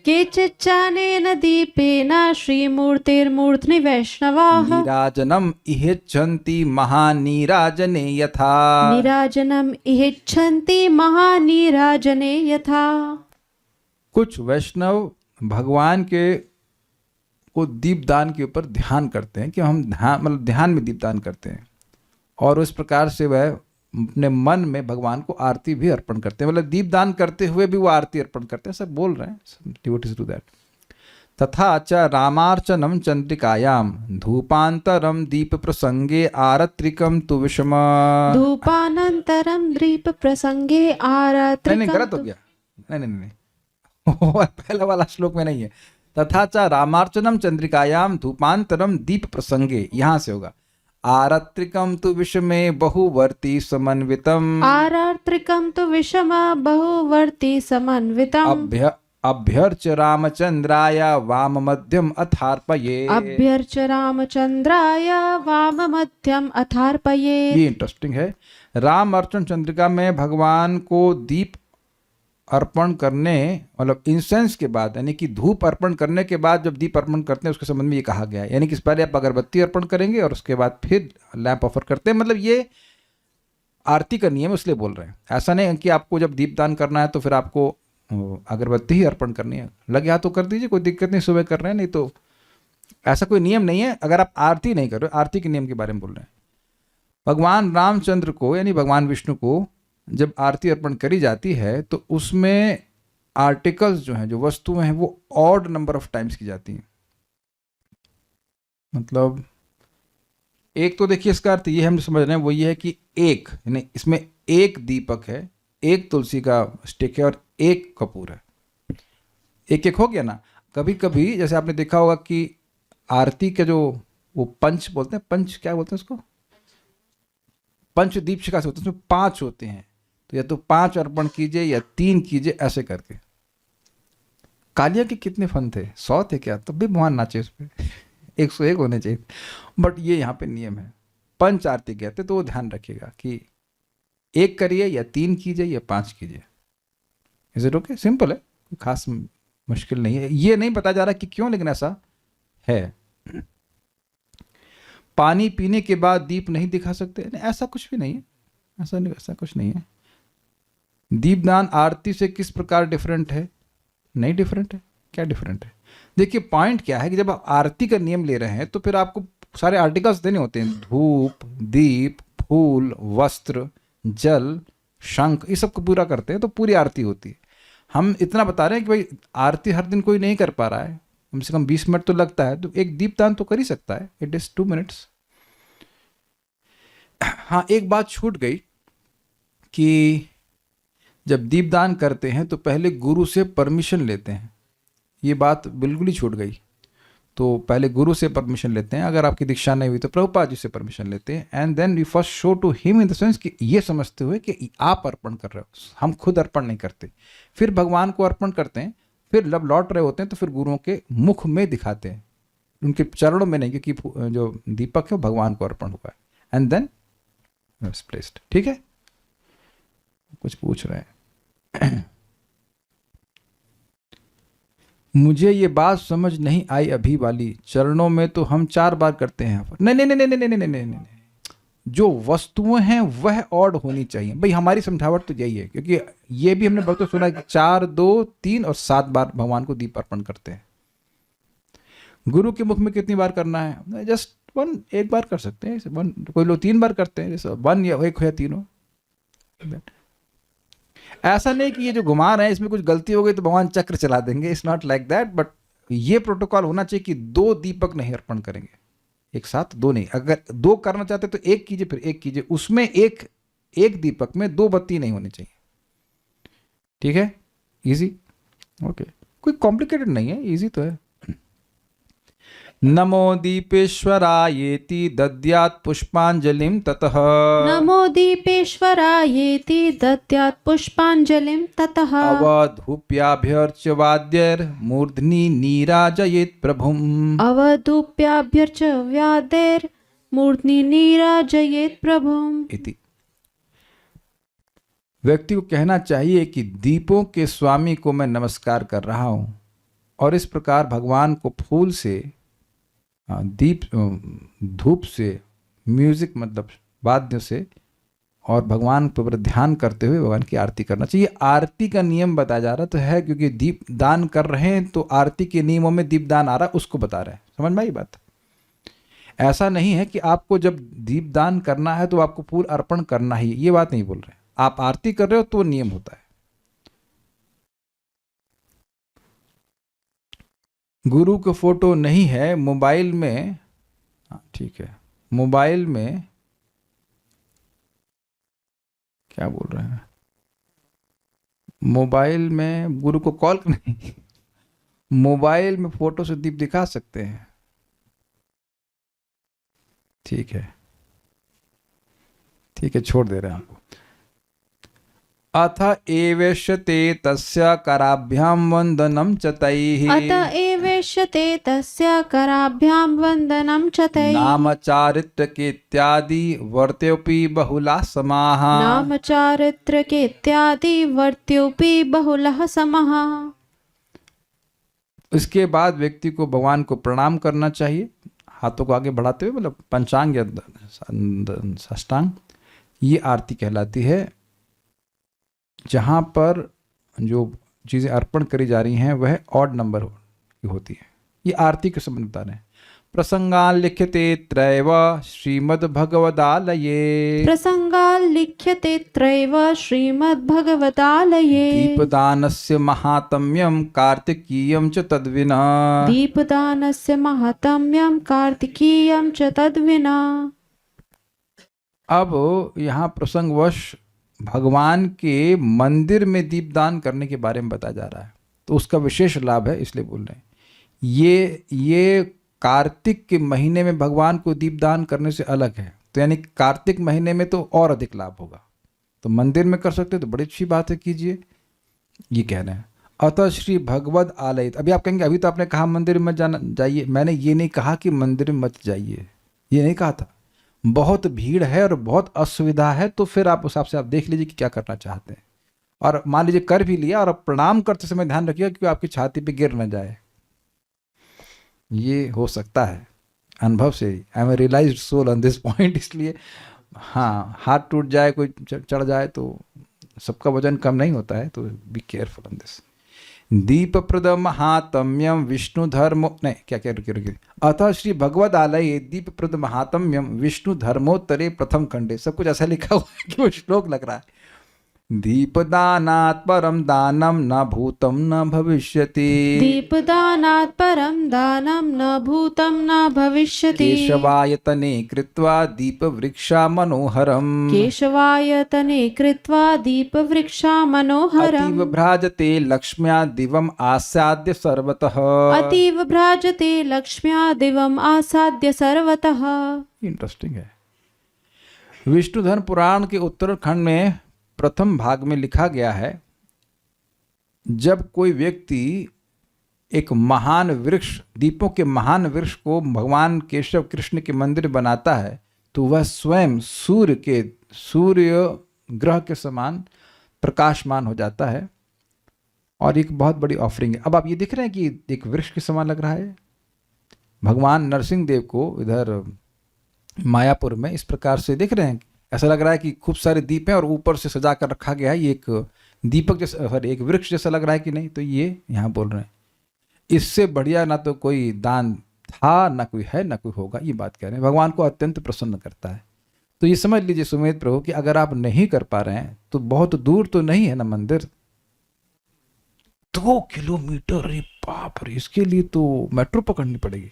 केचिच्चानेन दीपेन श्रीमूर्तेर्मूर्ध्नि वैष्णवाः नीराजनम् इहेच्छन्ति महानीराजने यथा। नीराजनम् इहेच्छन्ति महानीराजने यथा। कुछ वैष्णव भगवान के को दीपदान के ऊपर ध्यान करते हैं कि हम ध्यान में दीपदान करते हैं, और उस प्रकार से वह अपने मन में भगवान को आरती भी अर्पण करते हैं। मतलब दीपदान करते हुए भी वो आरती अर्पण करते हैं, सब बोल रहे हैं। Devotees do that. तथा च रामार्चनम चंद्रिकायाम धूपांतरम दीप प्रसंगे आरत्रिकम तु विषम। धूपानंतरम दीप प्रसंगे आरत्रिकम। नहीं, गलत हो गया। नहीं, पहला वाला श्लोक में नहीं है। तथा च रामार्चनम चंद्रिकायाम धूपांतरम दीप प्रसंगे, यहां से होगा आरत्रिकम तु विषमे बहुवर्ती समन्वितम। आरत्रिकम तु विषम बहुवर्ती समन्वितम। अभ्यर्च रामचंद्राय वाम मध्यम अथार्पये। अभ्यर्च रामचंद्राय वाम मध्यम अथार्पये। ये इंटरेस्टिंग है। राम अर्चन चंद्रिका में भगवान को दीप अर्पण करने, मतलब इंसेंस के बाद, यानी कि धूप अर्पण करने के बाद जब दीप अर्पण करते हैं उसके संबंध में ये कहा गया है। यानी कि पहले आप अगरबत्ती अर्पण करेंगे और उसके बाद फिर लैंप ऑफर करते हैं। मतलब ये आरती का नियम इसलिए बोल रहे हैं। ऐसा नहीं है कि आपको जब दीपदान करना है तो फिर आपको अगरबत्ती ही अर्पण करनी है। लगे हाथ तो कर दीजिए, कोई दिक्कत नहीं, सुबह कर रहे हैं, नहीं तो ऐसा कोई नियम नहीं है। अगर आप आरती नहीं कर रहे, आरती के नियम के बारे में बोल रहे हैं। भगवान रामचंद्र को यानी भगवान विष्णु को जब आरती अर्पण करी जाती है तो उसमें आर्टिकल्स जो हैं, जो वस्तुएं हैं, वो ऑड नंबर ऑफ टाइम्स की जाती हैं। मतलब एक तो देखिए इसका अर्थ ये हम समझ रहे हैं, वो ये है कि एक, यानी इसमें एक दीपक है, एक तुलसी का स्टिक है और एक कपूर है। एक एक हो गया ना। कभी कभी जैसे आपने देखा होगा कि आरती के जो वो पंच बोलते हैं, पंच क्या बोलते हैं उसको, पंच दीप शिखा से होते हैं, उसमें 5 होते हैं। तो या तो 5 अर्पण कीजिए या 3 कीजिए, ऐसे करके। कालिया के कितने फन थे? 100 थे क्या? तब भी भगवान नाचे उस पर। 101 होने चाहिए। बट ये यहाँ पे नियम है। पंच आरती कहते, तो वो ध्यान रखिएगा कि 1 करिए या 3 कीजिए या 5 कीजिए। Is it okay? सिंपल है, खास मुश्किल नहीं है। ये नहीं बताया जा रहा कि क्यों, लेकिन ऐसा है। पानी पीने के बाद दीप नहीं दिखा सकते, नहीं, ऐसा कुछ भी नहीं है। ऐसा कुछ नहीं है। दीपदान आरती से किस प्रकार डिफरेंट है? नहीं डिफरेंट है। क्या डिफरेंट है? देखिए पॉइंट क्या है कि जब आप आरती का नियम ले रहे हैं तो फिर आपको सारे आर्टिकल्स देने होते हैं। धूप, दीप, फूल, वस्त्र, जल, शंख, ये सब को पूरा करते हैं तो पूरी आरती होती है। हम इतना बता रहे हैं कि भाई आरती हर दिन कोई नहीं कर पा रहा है, कम से कम 20 मिनट तो लगता है, तो एक दीपदान तो कर ही सकता है। It is 2 minutes. हाँ, एक बात छूट गई कि जब दीपदान करते हैं तो पहले गुरु से परमिशन लेते हैं। ये बात बिल्कुल ही छूट गई। तो पहले गुरु से परमिशन लेते हैं। अगर आपकी दीक्षा नहीं हुई तो प्रभुपाद जी से परमिशन लेते हैं। And then we first show to him in the sense कि ये समझते हुए कि आप अर्पण कर रहे हो, हम खुद अर्पण नहीं करते। फिर भगवान को अर्पण करते हैं, फिर जब लौट रहे होते हैं तो फिर गुरुओं के मुख में दिखाते हैं, उनके चरणों में नहीं, क्योंकि जो दीपक है वो भगवान को अर्पण हुआ है। And then placed. ठीक है, कुछ पूछ रहे हैं। मुझे ये बात समझ नहीं आई अभी वाली, चरणों में तो हम 4 बार करते हैं। नहीं नहीं नहीं नहीं नहीं नहीं नहीं नहीं नहीं, जो वस्तुएं हैं वह ऑड होनी चाहिए। भाई हमारी समझावट तो यही है, क्योंकि ये भी हमने बहुत सुना है कि 4, 2, 3 और 7 बार भगवान को दीप अर्पण करते हैं। गुरु के मुख में कितनी बार करना है? जस्ट 1, 1 बार कर सकते हैं। 1, कोई लोग 3 बार करते हैं, जैसे 1 या 1 हो या 3 हो। ऐसा नहीं कि ये जो घुमा रहे हैं इसमें कुछ गलती हो गई तो भगवान चक्र चला देंगे, it's not like that. But ये प्रोटोकॉल होना चाहिए कि 2 दीपक नहीं अर्पण करेंगे एक साथ, 2 नहीं। अगर 2 करना चाहते तो 1 कीजिए, फिर 1 कीजिए, उसमें एक दीपक में 2 बत्ती नहीं होनी चाहिए। ठीक है, इजी, ओके, कोई कॉम्प्लिकेटेड नहीं है, इजी तो है। नमो दीपेश्वरायेति दद्यात् पुष्पांजलिं ततः। नमो दीपेश्वरायेति दद्यात् पुष्पांजलिं ततः। अवधूप्याभ्यर्च्य वाद्यैर्मूर्ध्नि नीराजयेत् प्रभुम्। अवधूप्याभ्यर्च्य वाद्यैर्मूर्ध्नि नीराजयेत् प्रभुम्। इति। व्यक्ति को कहना चाहिए कि दीपों के स्वामी को मैं नमस्कार कर रहा हूं, और इस प्रकार भगवान को फूल से, दीप, धूप से, म्यूजिक मतलब वाद्य से, और भगवान पर ध्यान करते हुए भगवान की आरती करना चाहिए। आरती का नियम बताया जा रहा तो है, क्योंकि दीप दान कर रहे हैं तो आरती के नियमों में दीप दान आ रहा है, उसको बता रहे हैं। समझ में आई बात? ऐसा नहीं है कि आपको जब दीप दान करना है तो आपको फूल अर्पण करना ही, ये बात नहीं बोल रहे। आप आरती कर रहे हो तो वो नियम होता है। गुरु का फोटो नहीं है मोबाइल में, ठीक है, मोबाइल में क्या बोल रहे हैं? मोबाइल में गुरु को कॉल नहीं, मोबाइल में फोटो से दीप दिखा सकते हैं। ठीक है, ठीक है, छोड़ दे रहे हैं आपको। अथ एवेश्यते तस्य कराभ्यां वंदनं च तैः। अत एवेश्यते तस्य कराभ्यां वंदनं च तैः। नाम चारित्रके इत्यादि वर्त्योपि बहुला समाः। नाम चारित्रके इत्यादि वर्त्योपि बहुलः समः। इसके बाद व्यक्ति को भगवान को प्रणाम करना चाहिए, हाथों को आगे बढ़ाते हुए, मतलब पंचांग या साष्टांग। ये आरती कहलाती है, जहाँ पर जो चीज़ें अर्पण करी जा रही हैं वह ऑड नंबर की होती है। ये आरती के संबंध बता रहे हैं। प्रसंगान् लिख्यते त्रैव श्रीमद्भगवदालये। प्रसंगान् लिख्यते त्रैव श्रीमद्भगवदालये। दीपदानस्य महात्म्यं कार्तिकीयं च तद्विना। दीपदानस्य महात्म्यं कार्तिकीयं च तद्विना। अब यहाँ प्रसंगवश भगवान के मंदिर में दीपदान करने के बारे में बताया जा रहा है, तो उसका विशेष लाभ है, इसलिए बोल रहे हैं। ये कार्तिक के महीने में भगवान को दीपदान करने से अलग है, तो यानी कार्तिक महीने में तो और अधिक लाभ होगा। तो मंदिर में कर सकते तो बड़ी अच्छी बात है, कीजिए, ये कह रहे हैं। अतः श्री भगवद आलय। अभी आप कहेंगे अभी तो आपने कहा मंदिर में जाना जाइए। मैंने ये नहीं कहा कि मंदिर में मत जाइए, ये नहीं कहा था। बहुत भीड़ है और बहुत असुविधा है, तो फिर आप उस हिसाब से आप देख लीजिए कि क्या करना चाहते हैं। और मान लीजिए कर भी लिया, और प्रणाम करते समय ध्यान रखिएगा कि आपकी छाती पे गिर न जाए। ये हो सकता है अनुभव से। I am a realized soul on this point. इसलिए हाँ, हाथ टूट जाए, कोई चढ़ जाए, तो सबका वजन कम नहीं होता है, तो बी केयरफुल ऑन दिस। दीप प्रद महात्म्यम विष्णु धर्मो, नहीं क्या क्या, रुकिए। अतः श्री भगवद आलय दीप प्रद महात्म्यम विष्णु धर्मोत्तरे प्रथम खंडे। सब कुछ ऐसा लिखा हुआ है कि वो श्लोक लग रहा है। दीपदानात् परम दानम न भूतम न भविष्यति। दीपदानात् परम दानम न भूतम न भविष्यति। केशवायतने कृत्वा दीपवृक्षा मनोहरम। केशवायतने कृत्वा दीपवृक्षा मनोहरम। अतीव भ्राजते लक्ष्म्या दिवम आसाद्य सर्वतः। अतीव भ्राजते लक्ष्म्या दिवम आसाद्य सर्वतः। इंटरेस्टिंग है। विष्णुधर्म पुराण के उत्तराखंड में प्रथम भाग में लिखा गया है, जब कोई व्यक्ति एक महान वृक्ष, दीपों के महान वृक्ष को भगवान केशव कृष्ण के मंदिर बनाता है तो वह स्वयं सूर्य ग्रह के समान प्रकाशमान हो जाता है और एक बहुत बड़ी ऑफरिंग है। अब आप ये दिख रहे हैं कि एक वृक्ष के समान लग रहा है। भगवान नरसिंह देव को इधर मायापुर में इस प्रकार से दिख रहे हैं, ऐसा लग रहा है कि खूब सारे दीप हैं और ऊपर से सजा कर रखा गया है। ये एक दीपक जैसा, सॉरी एक वृक्ष जैसा लग रहा है कि नहीं, तो ये यहाँ बोल रहे हैं इससे बढ़िया ना तो कोई दान था, ना कोई है, ना कोई होगा, ये बात कह रहे हैं। भगवान को अत्यंत प्रसन्न करता है। तो ये समझ लीजिए सुमेध प्रभु कि अगर आप नहीं कर पा रहे हैं तो बहुत दूर तो नहीं है ना मंदिर, 2 किलोमीटर, अरे बाप रे, इसके लिए तो मेट्रो पकड़नी पड़ेगी,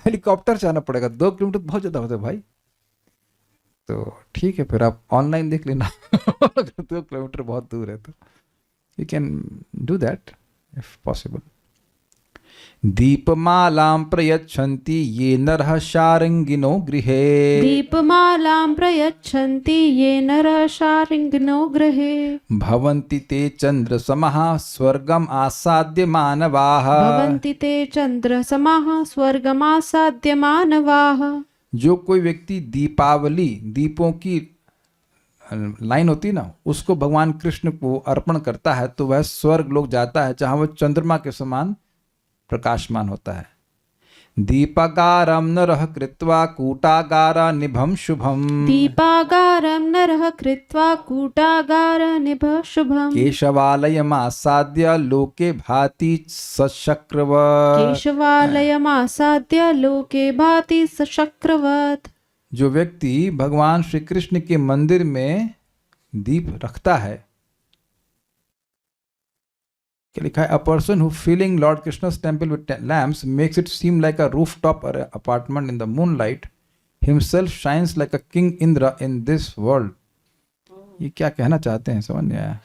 हेलीकॉप्टर से आना पड़ेगा। 2 किलोमीटर बहुत ज्यादा होता है भाई। तो ठीक है, फिर आप ऑनलाइन देख लेना अगर 2 किलोमीटर बहुत दूर है तो you can do that if possible. दीपमालां प्रयच्छन्ति ये नरः शार्ङ्गिनो गृहे। दीपमालां प्रयच्छन्ति ये नरः शार्ङ्गिनो गृहे। भवन्ति ते चन्द्रसमः स्वर्गम् आसाद्य मानवाः। भवन्ति ते चन्द्रसमः स्वर्गमासाद्य मानवाः। जो कोई व्यक्ति दीपावली, दीपों की लाइन होती ना, उसको भगवान कृष्ण को अर्पण करता है तो वह स्वर्ग लोक जाता है जहां वह चंद्रमा के समान प्रकाशमान होता है। दीपागारम नरः कृत्वा कूटागारा निभम शुभम। दीपागारं नरः कृत्वा कूटागारनिभः शुभम्। केशवालयमासाद्य लोके भाति सशक्रवत्। केशवालयमासाद्य लोके भाति सशक्रवत्। जो व्यक्ति भगवान श्री कृष्ण के मंदिर में दीप रखता है, क्या लिखा है, a person who filling lord Krishna's temple with lamps makes it seem like a rooftop और apartment in the moonlight, himself shines like a king Indra in this world. ये क्या कहना चाहते हैं, समझ नहीं आया।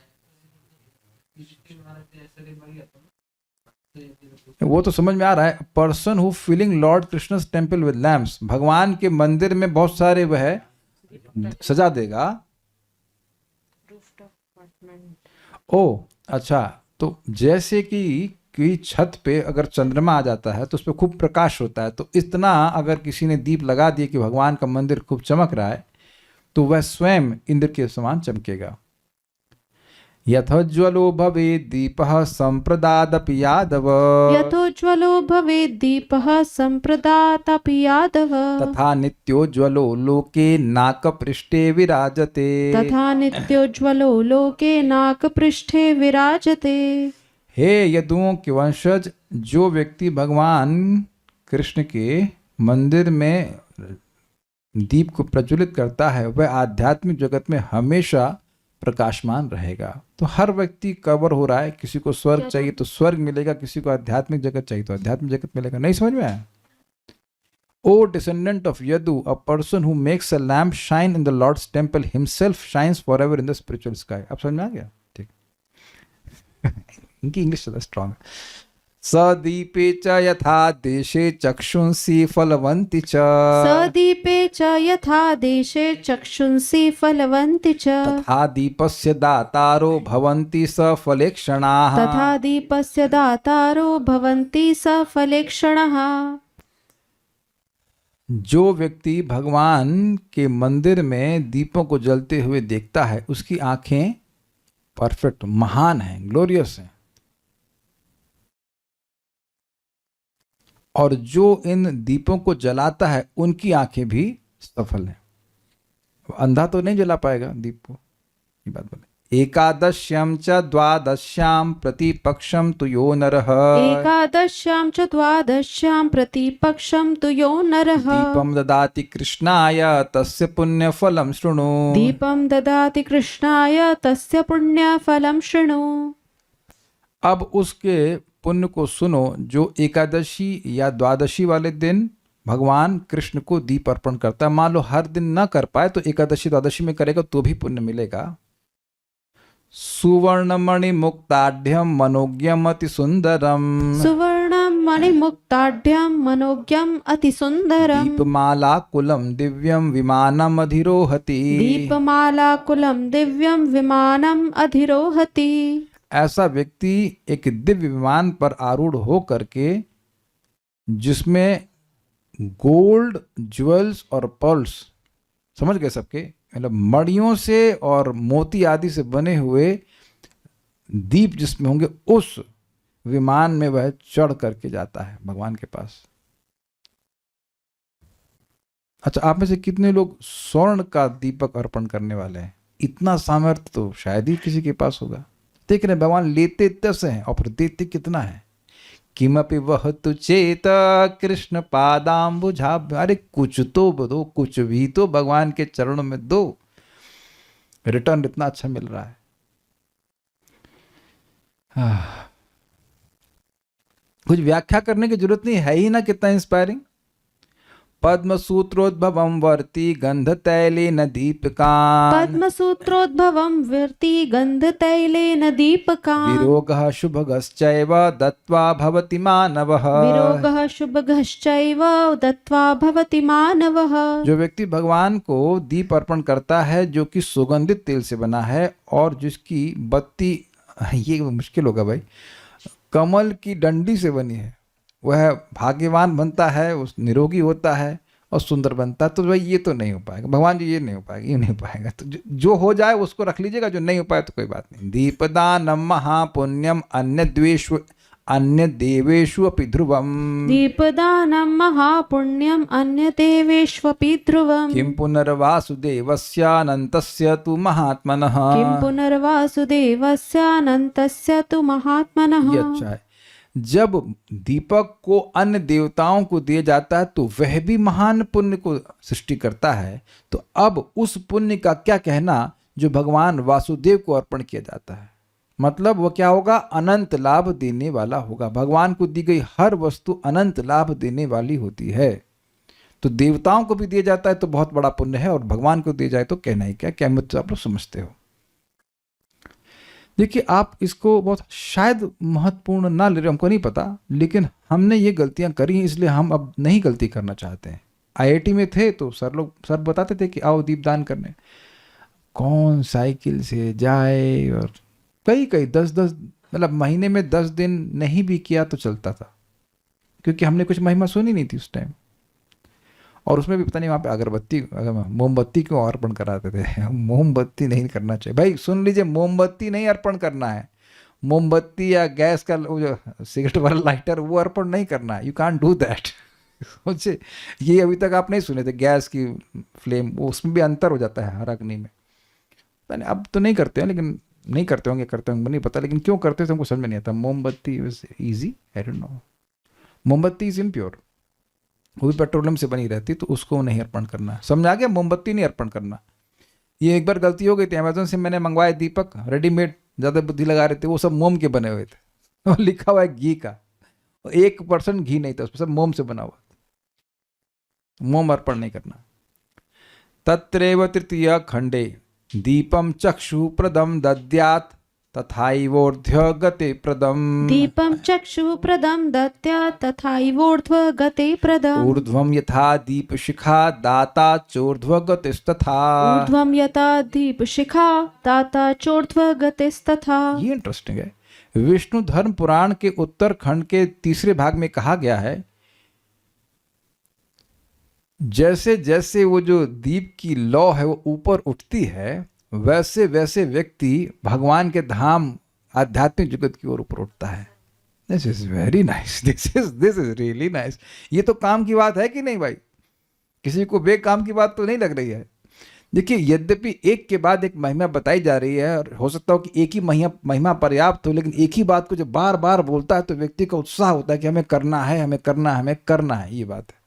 वो तो समझ में आ रहा है, person who filling lord Krishna's temple with lamps, भगवान के मंदिर में बहुत सारे वह सजा देगा। ओ अच्छा, तो जैसे कि छत पे अगर चंद्रमा आ जाता है तो उस पर खूब प्रकाश होता है, तो इतना अगर किसी ने दीप लगा दिए कि भगवान का मंदिर खूब चमक रहा है तो वह स्वयं इंद्र के समान चमकेगा। यथोज्वलो भवेत् दीपः संप्रदादपि यादव। यथोज्वलो भवेत् दीपः संप्रदादपि यादव। तथा नित्योज्वलो लोके नाकपृष्ठे विराजते। तथा नित्योज्वलो लोके नाकपृष्ठे विराजते। हे यदुओं के वंशज, जो व्यक्ति भगवान कृष्ण के मंदिर में दीप को प्रज्वलित करता है वह आध्यात्मिक जगत में हमेशा प्रकाशमान रहेगा। तो हर व्यक्ति कवर हो रहा है, किसी को स्वर्ग चाहिए तो स्वर्ग मिलेगा, किसी को आध्यात्मिक जगत चाहिए तो आध्यात्मिक जगत मिलेगा। नहीं समझ में आया? O descendant of Yadu, a person who makes a lamp shine in the lord's temple himself shines forever in the spiritual sky. अब समझ में आ गया? ठीक इनकी इंग्लिश ज्यादा स्ट्रांग है। सदीपे च यथा देशे चक्षुंसि फलवन्ति च। सदीपे च यथा देशे चक्षुंसि फलवन्ति च। तथा दीपस्य दातारो भवन्ति सफलेक्षणाः। तथा दीपस्य दातारो भवन्ति सफलेक्षणाः। जो व्यक्ति भगवान के मंदिर में दीपों को जलते हुए देखता है उसकी आंखें परफेक्ट, महान हैं, ग्लोरियस हैं। और जो इन दीपों को जलाता है उनकी आंखें भी सफल हैं। अंधा तो नहीं जला पाएगा दीप को, ये बात बोले। एकादश्याम च द्वादश्याम प्रतिपक्षम तु यो नरः। एकादश्याम च द्वादश्याम प्रतिपक्षम तु यो नरः। दीपम ददाति कृष्णाय तस्य पुण्यफलम शृणु। दीपम ददाति कृष्णाय तस्य पुण्यफलम शृणु। अब उसके पुण्य को सुनो जो एकादशी या द्वादशी वाले दिन भगवान कृष्ण को दीप अर्पण करता है। मान लो हर दिन ना कर पाए तो एकादशी द्वादशी में करेगा तो भी पुण्य मिलेगा। सुवर्णमणि मुक्ताढ्यम मनोज्ञम अति सुंदरम। सुवर्णमणि मुक्ताढ्यम मनोज्ञम अति सुंदरम। दीपमाला कुलम दिव्यम विमानम अधिरोहति। दीपमाला कुलम दिव्यम विमानम अधिरोहति। ऐसा व्यक्ति एक दिव्य विमान पर आरूढ़ हो करके, जिसमें गोल्ड, ज्वेल्स और पर्ल्स, समझ गए सबके, मतलब मणियों से और मोती आदि से बने हुए दीप जिसमें होंगे, उस विमान में वह चढ़ करके जाता है भगवान के पास। अच्छा, आप में से कितने लोग स्वर्ण का दीपक अर्पण करने वाले हैं? इतना सामर्थ्य तो शायद ही किसी के पास होगा। देख रहे भगवान लेते 10 हैं और फिर देते कितना है। किमपि वह तु चेत कृष्ण पादाम्बुजा, अरे कुछ तो दो, कुछ भी तो भगवान के चरणों में दो, रिटर्न इतना अच्छा मिल रहा है। कुछ व्याख्या करने की जरूरत नहीं है ही ना, कितना इंस्पायरिंग। पद्मसूत्रोद्भवं वर्ति गंधतैलेन दीपकान्, पद्मसूत्रोद्भवं वर्ति गन्धतैलेन दीपकान्, विरोगः शुभगश्चैव दत्त्वा भवति मानवः, विरोगः शुभगश्चैव दत्त्वा भवति मानवः। जो व्यक्ति भगवान को दीप अर्पण करता है जो कि सुगंधित तेल से बना है और जिसकी बत्ती, ये मुश्किल होगा भाई, कमल की डंडी से बनी है, वह भाग्यवान बनता है, उस निरोगी होता है और सुंदर बनता है। तो भाई ये तो नहीं हो पाएगा भगवान जी, ये नहीं हो पाएगा, ये नहीं हो पाएगा। तो जो हो जाए उसको रख लीजिएगा, जो नहीं हो पाए तो कोई बात नहीं। दीपदानम महापुण्यम अन्य देवेषु अपि ध्रुवम, दीपदानं महापुण्यम् अन्यदेवेष्वपि ध्रुवम्, किं पुनर्वासुदेवस्यानन्तस्य तु महात्मनः, किं पुनर्वासुदेवस्यानन्तस्य तु महात्मनः। ये अच्छा है। जब दीपक को अन्य देवताओं को दिया जाता है तो वह भी महान पुण्य को सृष्टि करता है। तो अब उस पुण्य का क्या कहना जो भगवान वासुदेव को अर्पण किया जाता है, मतलब वह क्या होगा, अनंत लाभ देने वाला होगा। भगवान को दी गई हर वस्तु अनंत लाभ देने वाली होती है। तो देवताओं को भी दिया जाता है तो बहुत बड़ा पुण्य है, और भगवान को दिया जाए तो कहना ही क्या, मुझसे आप लोग समझते हो। देखिए, आप इसको बहुत शायद महत्वपूर्ण ना ले रहे, हमको नहीं पता, लेकिन हमने ये गलतियां करी हैं, इसलिए हम अब नहीं गलती करना चाहते हैं। आईआईटी में थे तो सर बताते थे कि आओ दीपदान करने, कौन साइकिल से जाए, और कई 10 मतलब महीने में 10 दिन नहीं भी किया तो चलता था, क्योंकि हमने कुछ महिमा सुनी नहीं थी उस टाइम। और उसमें भी पता नहीं वहाँ पे मोमबत्ती क्यों अर्पण कराते थे। मोमबत्ती नहीं करना चाहिए भाई, सुन लीजिए, मोमबत्ती नहीं अर्पण करना है। मोमबत्ती या गैस का वो जो सिगरेट वाला लाइटर, वो अर्पण नहीं करना है। You can't do that. सोचिए, ये अभी तक आप नहीं सुने थे, गैस की फ्लेम, वो उसमें भी अंतर हो जाता है हर अग्नि में। अब तो नहीं करते हैं, लेकिन नहीं करते होंगे, करते होंगे नहीं पता, लेकिन क्यों करते थे हमको समझ में नहीं आता। मोमबत्ती is easy, I don't know. मोमबत्ती इज इम्प्योर, वो भी पेट्रोलियम से बनी रहती, तो उसको नहीं अर्पण करना। समझ आ गया, मोमबत्ती नहीं अर्पण करना। ये एक बार गलती हो गई थी, अमेजोन से मैंने मंगवाए दीपक रेडीमेड, ज़्यादा बुद्धि लगा रहे थे, वो सब मोम के बने हुए थे, और लिखा हुआ है घी का, 1% घी नहीं था उसमें, सब मोम से बना हुआ था। मोम अर्पण नहीं करना। तत्रैव तृतीय खंडे दीपम चक्षु प्रदम दद्यात् तथाइवोर्ध्व गते प्रदम, दीपं चक्षुः प्रदं दद्यात् तथाइवोर्ध्व गते प्रदम्, ऊर्ध्वं यथा दीपशिखा दाता चोर्ध्व गतिस्तथा, ऊर्ध्वं यथा दीपशिखा दाता चोर्ध्व गतिस्तथा। ये इंटरेस्टिंग है। विष्णु धर्म पुराण के उत्तरखंड के 3 भाग में कहा गया है, जैसे जैसे वो जो दीप की लौ है वो ऊपर उठती है, वैसे वैसे व्यक्ति भगवान के धाम आध्यात्मिक जगत की ओर ऊपर उठता है। This is very nice, this is really nice. ये तो काम की बात है कि नहीं भाई? किसी को बेकाम की बात तो नहीं लग रही है। देखिए, यद्यपि एक के बाद एक महिमा बताई जा रही है, और हो सकता हो कि एक ही महिमा पर्याप्त हो, लेकिन एक ही बात को जब बार बार बोलता है तो व्यक्ति का उत्साह होता है कि हमें करना है, हमें करना है, हमें करना है। ये बात है।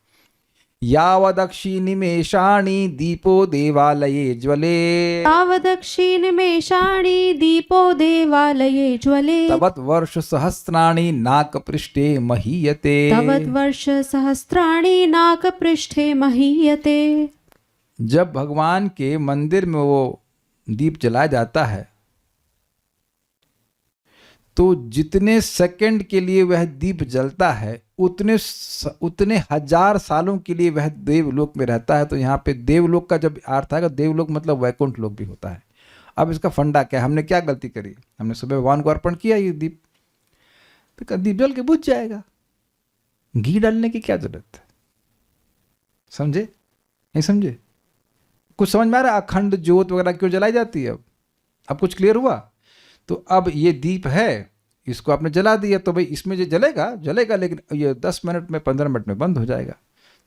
यावदक्षि निमेषाणि दीपो देवालये ज्वले, तावदक्षिनिमेषाणि दीपो देवालये ज्वले, तवत् वर्ष सहस्राणि नाकपृष्ठे महीयते, तवद्वर्ष सहस्राणि नाकपृष्ठे महीयते। जब भगवान के मंदिर में वो दीप जलाया जाता है तो जितने सेकंड के लिए वह दीप जलता है उतने 1000 सालों के लिए वह देवलोक में रहता है। तो यहाँ पे देवलोक का जब अर्थ आएगा, देवलोक मतलब वैकुंठ लोक भी होता है। अब इसका फंडा क्या है? हमने क्या गलती करी? हमने सुबह भगवान को अर्पण किया ये दीप, तो दीप जल के बुझ जाएगा, घी डालने की क्या जरूरत है? समझे नहीं समझे? कुछ समझ में आ रहा है? अखंड ज्योत वगैरह क्यों जलाई जाती है? अब कुछ क्लियर हुआ? तो अब ये दीप है, इसको आपने जला दिया, तो भाई इसमें जो जलेगा जलेगा, लेकिन ये 10 मिनट में 15 मिनट में बंद हो जाएगा।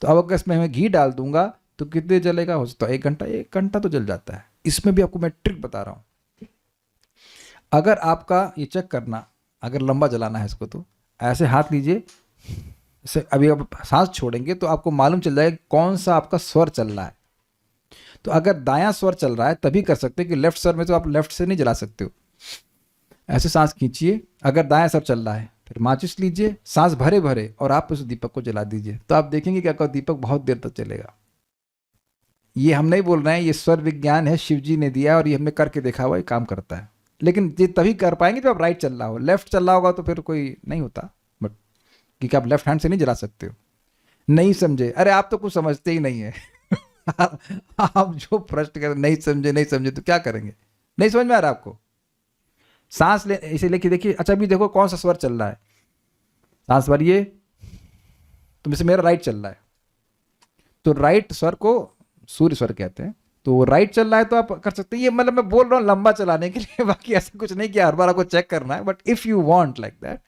तो अब अगर इसमें मैं घी डाल दूंगा तो कितने जलेगा? हो सकता है 1 घंटा तो जल जाता है। इसमें भी आपको मैं ट्रिक बता रहा हूँ। अगर आपका ये चेक करना, अगर लंबा जलाना है इसको, तो ऐसे हाथ लीजिए, अभी आप सांस छोड़ेंगे तो आपको मालूम चल जाएगा कौन सा आपका स्वर चल रहा है। तो अगर दायां स्वर चल रहा है तभी कर सकते हैं, कि लेफ्ट स्वर में तो आप लेफ्ट से नहीं जला सकते हो। ऐसे सांस खींचिए, अगर दायां स्वर चल रहा है, फिर माचिस लीजिए, सांस भरे भरे, और आप उस दीपक को जला दीजिए, तो आप देखेंगे कि आपका दीपक बहुत देर तक चलेगा। ये हम नहीं बोल रहे हैं, ये स्वर विज्ञान है, शिव जी ने दिया, और ये हमने करके देखा हुआ, ये काम करता है। लेकिन ये तभी कर पाएंगे जब आप राइट चल रहा हो। लेफ्ट चल रहा होगा तो फिर कोई नहीं होता, बट क्योंकि आप लेफ्ट हैंड से नहीं जला सकते हो। नहीं समझे? अरे आप तो कुछ समझते ही नहीं है। आप जो प्रश्न कर नहीं समझे तो क्या करेंगे? नहीं समझ में आ रहा आपको? सांस ले, इसे लेके देखिए। अच्छा अभी देखो कौन सा स्वर चल रहा है, सांस भरिए, तो जैसे मेरा राइट चल रहा है, तो राइट स्वर को सूर्य स्वर कहते हैं, तो वो राइट चल रहा है तो आप कर सकते हैं। ये मतलब मैं बोल रहा हूँ लंबा चलाने के लिए, बाकी ऐसा कुछ नहीं कि हर बार आपको चेक करना है, but if you want like that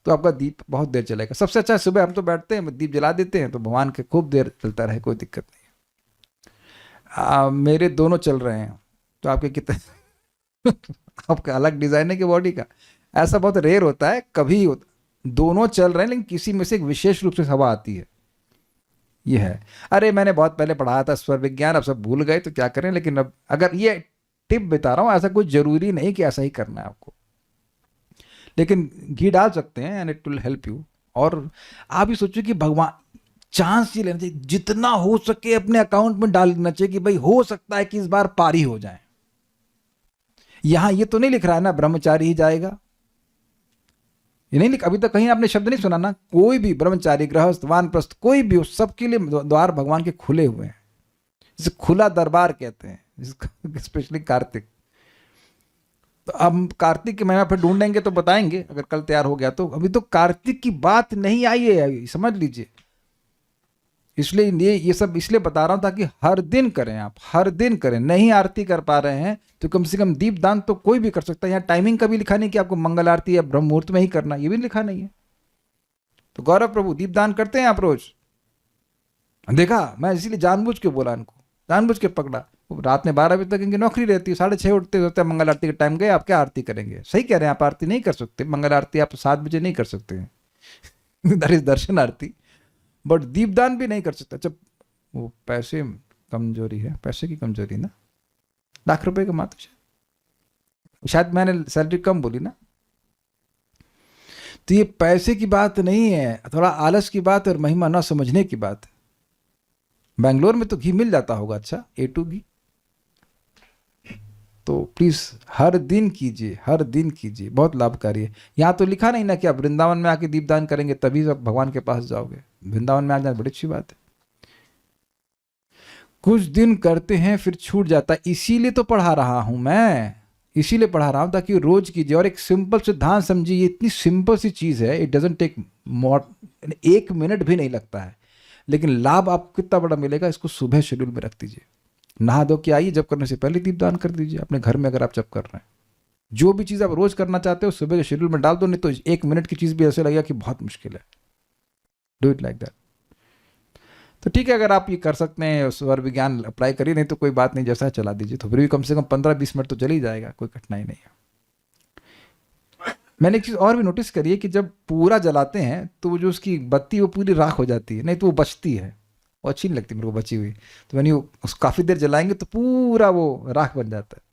तो आपका दीप बहुत देर चलेगा। सबसे अच्छा है सुबह हम तो बैठते हैं, दीप जला देते हैं, तो भगवान के खूब देर चलता रहे, कोई दिक्कत नहीं है। मेरे दोनों चल रहे हैं, तो आपके कितने आपका अलग डिजाइन है कि बॉडी का? ऐसा बहुत रेयर होता है, कभी होता, दोनों चल रहे हैं लेकिन किसी में से एक विशेष रूप से हवा आती है। ये है। अरे मैंने बहुत पहले पढ़ाया था स्वर विज्ञान, अब सब भूल गए तो क्या करें। लेकिन अब अगर ये टिप बता रहा हूँ, ऐसा कुछ जरूरी नहीं कि ऐसा ही करना है आपको, लेकिन घी डाल सकते हैं and it will help you. और आप भी सोचो कि भगवान चांस ही लेना चाहिए, जितना हो सके अपने अकाउंट में डाल देना चाहिए कि भाई हो सकता है कि इस बार पारी हो जाए। यहां ये तो नहीं लिख रहा है ना ब्रह्मचारी ही जाएगा, ये नहीं लिख, अभी तक कहीं आपने शब्द नहीं सुना ना। कोई भी ब्रह्मचारी, गृहस्थ, वानप्रस्थ, कोई भी हो, सबके लिए द्वार भगवान के खुले हुए हैं, जिसे खुला दरबार कहते हैं, स्पेशली कार्तिक। तो अब कार्तिक की महिमा फिर ढूंढेंगे तो बताएंगे, अगर कल तैयार हो गया तो। अभी तो कार्तिक की बात नहीं आई है, समझ लीजिए। इसलिए ये सब इसलिए बता रहा हूं ताकि हर दिन करें, आप हर दिन करें। नहीं आरती कर पा रहे हैं तो कम से कम दीप दान तो कोई भी कर सकता है। यहाँ टाइमिंग का भी लिखा नहीं कि आपको मंगल आरती या ब्रह्म मुहूर्त में ही करना, ये भी लिखा नहीं है। तो गौरव प्रभु दीप दान करते हैं आप रोज? देखा, मैं इसीलिए जानबूझ के बोला इनको, जानबूझ के पकड़ा। रात में 12 बजे तक इनकी नौकरी रहती है, 6:30 उठते होते हैं, मंगल आरती के टाइम गए, आप क्या आरती करेंगे? सही कह रहे हैं, आप आरती नहीं कर सकते, मंगल आरती आप 7 बजे नहीं कर सकते हैं। That is Darshan Aarti, but दीपदान भी नहीं कर सकता। जब वो पैसे कमजोरी है, पैसे की कमजोरी ना, लाख रुपए कमाते शायद मैंने सैलरी कम बोली ना। तो ये पैसे की बात नहीं है, थोड़ा आलस की बात और महिमा ना समझने की बात है। बैंगलोर में तो घी मिल जाता होगा, अच्छा A2 घी। तो प्लीज हर दिन कीजिए, हर दिन कीजिए, बहुत लाभकारी है। यहाँ तो लिखा नहीं ना कि आप वृंदावन में आके दीपदान करेंगे तभी आप भगवान के पास जाओगे। वृंदावन में आ जाना बड़ी अच्छी बात है। कुछ दिन करते हैं फिर छूट जाता है, इसीलिए तो पढ़ा रहा हूं मैं, इसीलिए पढ़ा रहा हूं ताकि रोज कीजिए। और एक सिंपल सिद्धांत समझिए, ये इतनी सिंपल सी चीज है, it doesn't take more 1 minute भी नहीं लगता है, लेकिन लाभ आपको कितना बड़ा मिलेगा। इसको सुबह शेड्यूल में रख दीजिए, नहा धो के आइए, जब करने से पहले दीपदान कर दीजिए अपने घर में। अगर आप जब कर रहे हैं, जो भी चीज़ आप रोज करना चाहते हो सुबह के शेड्यूल में डाल दो, नहीं तो 1 मिनट की चीज़ भी ऐसे लगेगा कि बहुत मुश्किल है। Do it like that. तो ठीक है, अगर आप ये कर सकते हैं, स्वर विज्ञान अप्लाई करिए, नहीं तो कोई बात नहीं, जैसा है चला दीजिए। तो फिर भी कम से कम 15-20 मिनट तो चल ही जाएगा, कोई कठिनाई नहीं है। मैंने एक चीज़ और भी नोटिस करी है कि जब पूरा जलाते हैं तो जो उसकी बत्ती वो पूरी राख हो जाती है, नहीं तो वो बचती है, वो अच्छी नहीं लगती मेरे को बची हुई। तो मैंने उसको काफ़ी देर जलाएंगे तो पूरा वो राख बन जाता है।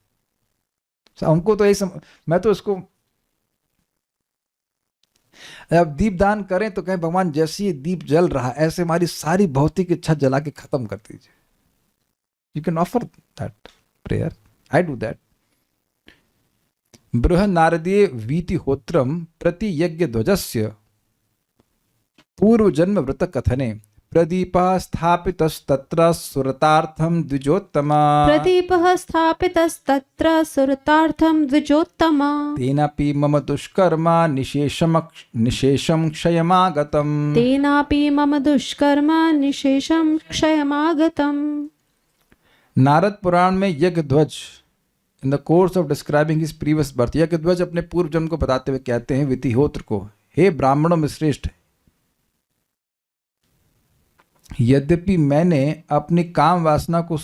तो हमको तो यही मैं तो उसको अब दीप दान करें तो कहें भगवान जैसे ही दीप जल रहा है ऐसे हमारी सारी भौतिक इच्छा जला के खत्म कर दीजिए। You can offer that prayer, I do that. बृहन् नारदीय वीतिहोत्रम प्रति यज्ञ ध्वजस्य पूर्व जन्म व्रत कथने प्रदीपः स्थापितस्तत्र सुरतार्थं द्विजोत्तमा प्रदीपः स्थापितस्तत्र सुरतार्थं द्विजोत्तम तेनापि मम दुष्कर्म निशेषं क्षयमागतम् तेनापि मम दुष्कर्म निशेषं क्षयमागतम्। नारद पुराण में Yajnadhvaja in the course of describing his previous birth, Yajnadhvaja अपने पूर्व जन्म को बताते हुए कहते हैं वितिहोत्र को, हे ब्राह्मणों में श्रेष्ठ, यद्यपि मैंने अपनी काम वासना को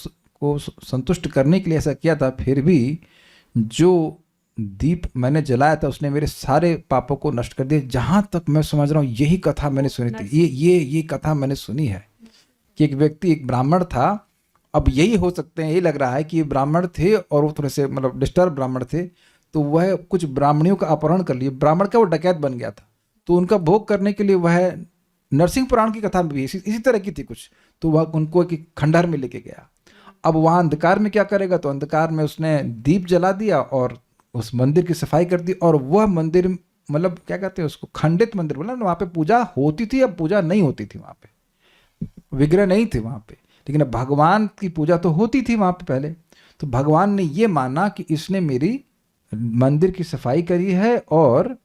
संतुष्ट करने के लिए ऐसा किया था, फिर भी जो दीप मैंने जलाया था उसने मेरे सारे पापों को नष्ट कर दिया। जहां तक मैं समझ रहा हूं यही कथा मैंने सुनी थी, ये कथा मैंने सुनी है कि एक व्यक्ति, एक ब्राह्मण था, अब यही हो सकते हैं, यही लग रहा है कि ब्राह्मण थे और वो थोड़े से मतलब डिस्टर्ब ब्राह्मण थे, तो वह कुछ ब्राह्मणियों का अपहरण कर लिए, ब्राह्मण का वो डकैत बन गया था, तो उनका भोग करने के लिए वह, नरसिंह पुराण की कथा में भी इसी तरह की थी कुछ, तो वह उनको एक खंडहर में लेके गया। अब वहाँ अंधकार में क्या करेगा, तो अंधकार में उसने दीप जला दिया और उस मंदिर की सफाई कर दी, और वह मंदिर मतलब क्या कहते हैं उसको, खंडित मंदिर बोला ना, वहाँ पे पूजा होती थी, अब पूजा नहीं होती थी, वहाँ पे विग्रह नहीं थे वहाँ पे, लेकिन भगवान की पूजा तो होती थी वहाँ पे पहले। तो भगवान ने ये माना कि इसने मेरी मंदिर की सफाई करी है और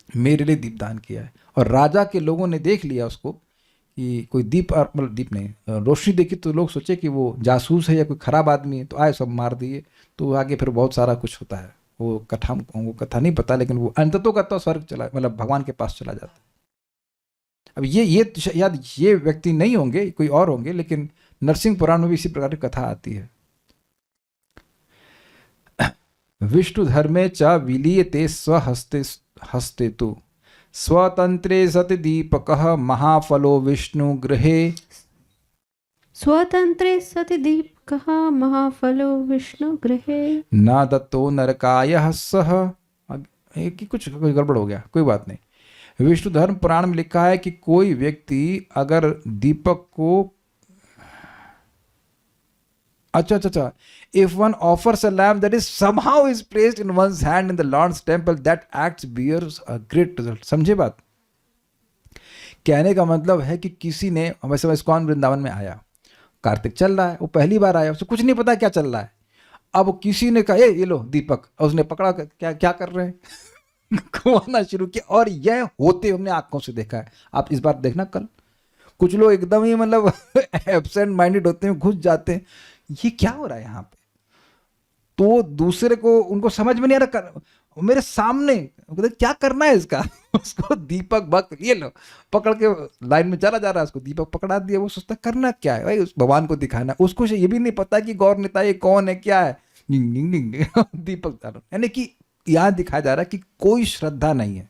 मेरे लिए दीपदान किया है, और राजा के लोगों ने देख लिया उसको कि कोई दीप, मतलब दीप नहीं, रोशनी देखी तो लोग सोचे कि वो जासूस है या कोई खराब आदमी है, तो आए सब मार दिए। तो आगे फिर बहुत सारा कुछ होता है, वो कथा नहीं पता, लेकिन वो अंततः का तो स्वर्ग चला, मतलब भगवान के पास चला जाता है। अब ये शायद ये व्यक्ति नहीं होंगे, कोई और होंगे, लेकिन नरसिंह पुराण में भी इसी प्रकार की कथा आती है। विष्णु धर्मे च विलीयते स्वहस्ते तु स्वतंत्रे सति दीपकः महाफलो विष्णु गृहे स्वतंत्रे सति दीपकः महाफलो विष्णु गृहे न दत्तो नरकायः सह। कि कुछ गड़बड़ हो गया, कोई बात नहीं। विष्णु धर्म पुराण में लिखा है कि कोई व्यक्ति अगर दीपक को, अच्छा, if one offers a lamp that is somehow is placed in one's hand in the Lord's temple, that act bears a great result। समझे बात? कहने का मतलब है कि किसी ने, वैसे इस्कॉन वृंदावन में आया, कार्तिक चल रहा है, वो पहली बार आया, उसे कुछ नहीं पता क्या चल रहा है। अब किसी ने कहा ये लो दीपक, और उसने पकड़ा, क्या कर रहे हैं घुमाना शुरू किया, और यह होते हमने आंखों से देखा है। आप इस बार देखना कल, कुछ लोग एकदम ही मतलब एब्सेंट माइंडेड होते हैं, घुस जाते हैं, ये क्या हो रहा है यहाँ पे। तो दूसरे को, उनको समझ में नहीं आ रहा, मेरे सामने क्या करना है इसका उसको दीपक भक्त, ये लो पकड़ के लाइन में चला जा रहा है, उसको दीपक पकड़ा दिया, वो सोचता करना क्या है भाई, उस भगवान को दिखाना। उसको ये भी नहीं पता कि गौर नेता ये कौन है, क्या है, दीपक डालो। यानी कि यहाँ दिखाया जा रहा है कि कोई श्रद्धा नहीं है,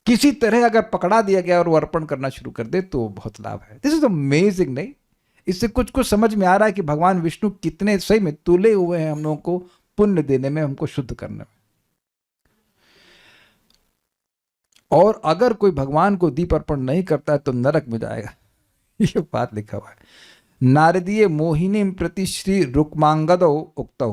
किसी तरह अगर पकड़ा दिया गया और वो अर्पण करना शुरू कर दे तो बहुत लाभ है। This is amazing. नहीं, इससे कुछ समझ में आ रहा है कि भगवान विष्णु कितने सही में तुले हुए हैं हम लोगों को पुण्य देने में, हमको शुद्ध करने में। और अगर कोई भगवान को दीप अर्पण नहीं करता है तो नरक में जाएगा, ये बात लिखा हुआ है। नारदीय मोहिनी प्रति श्री रुक्मांगदौ उक्तौ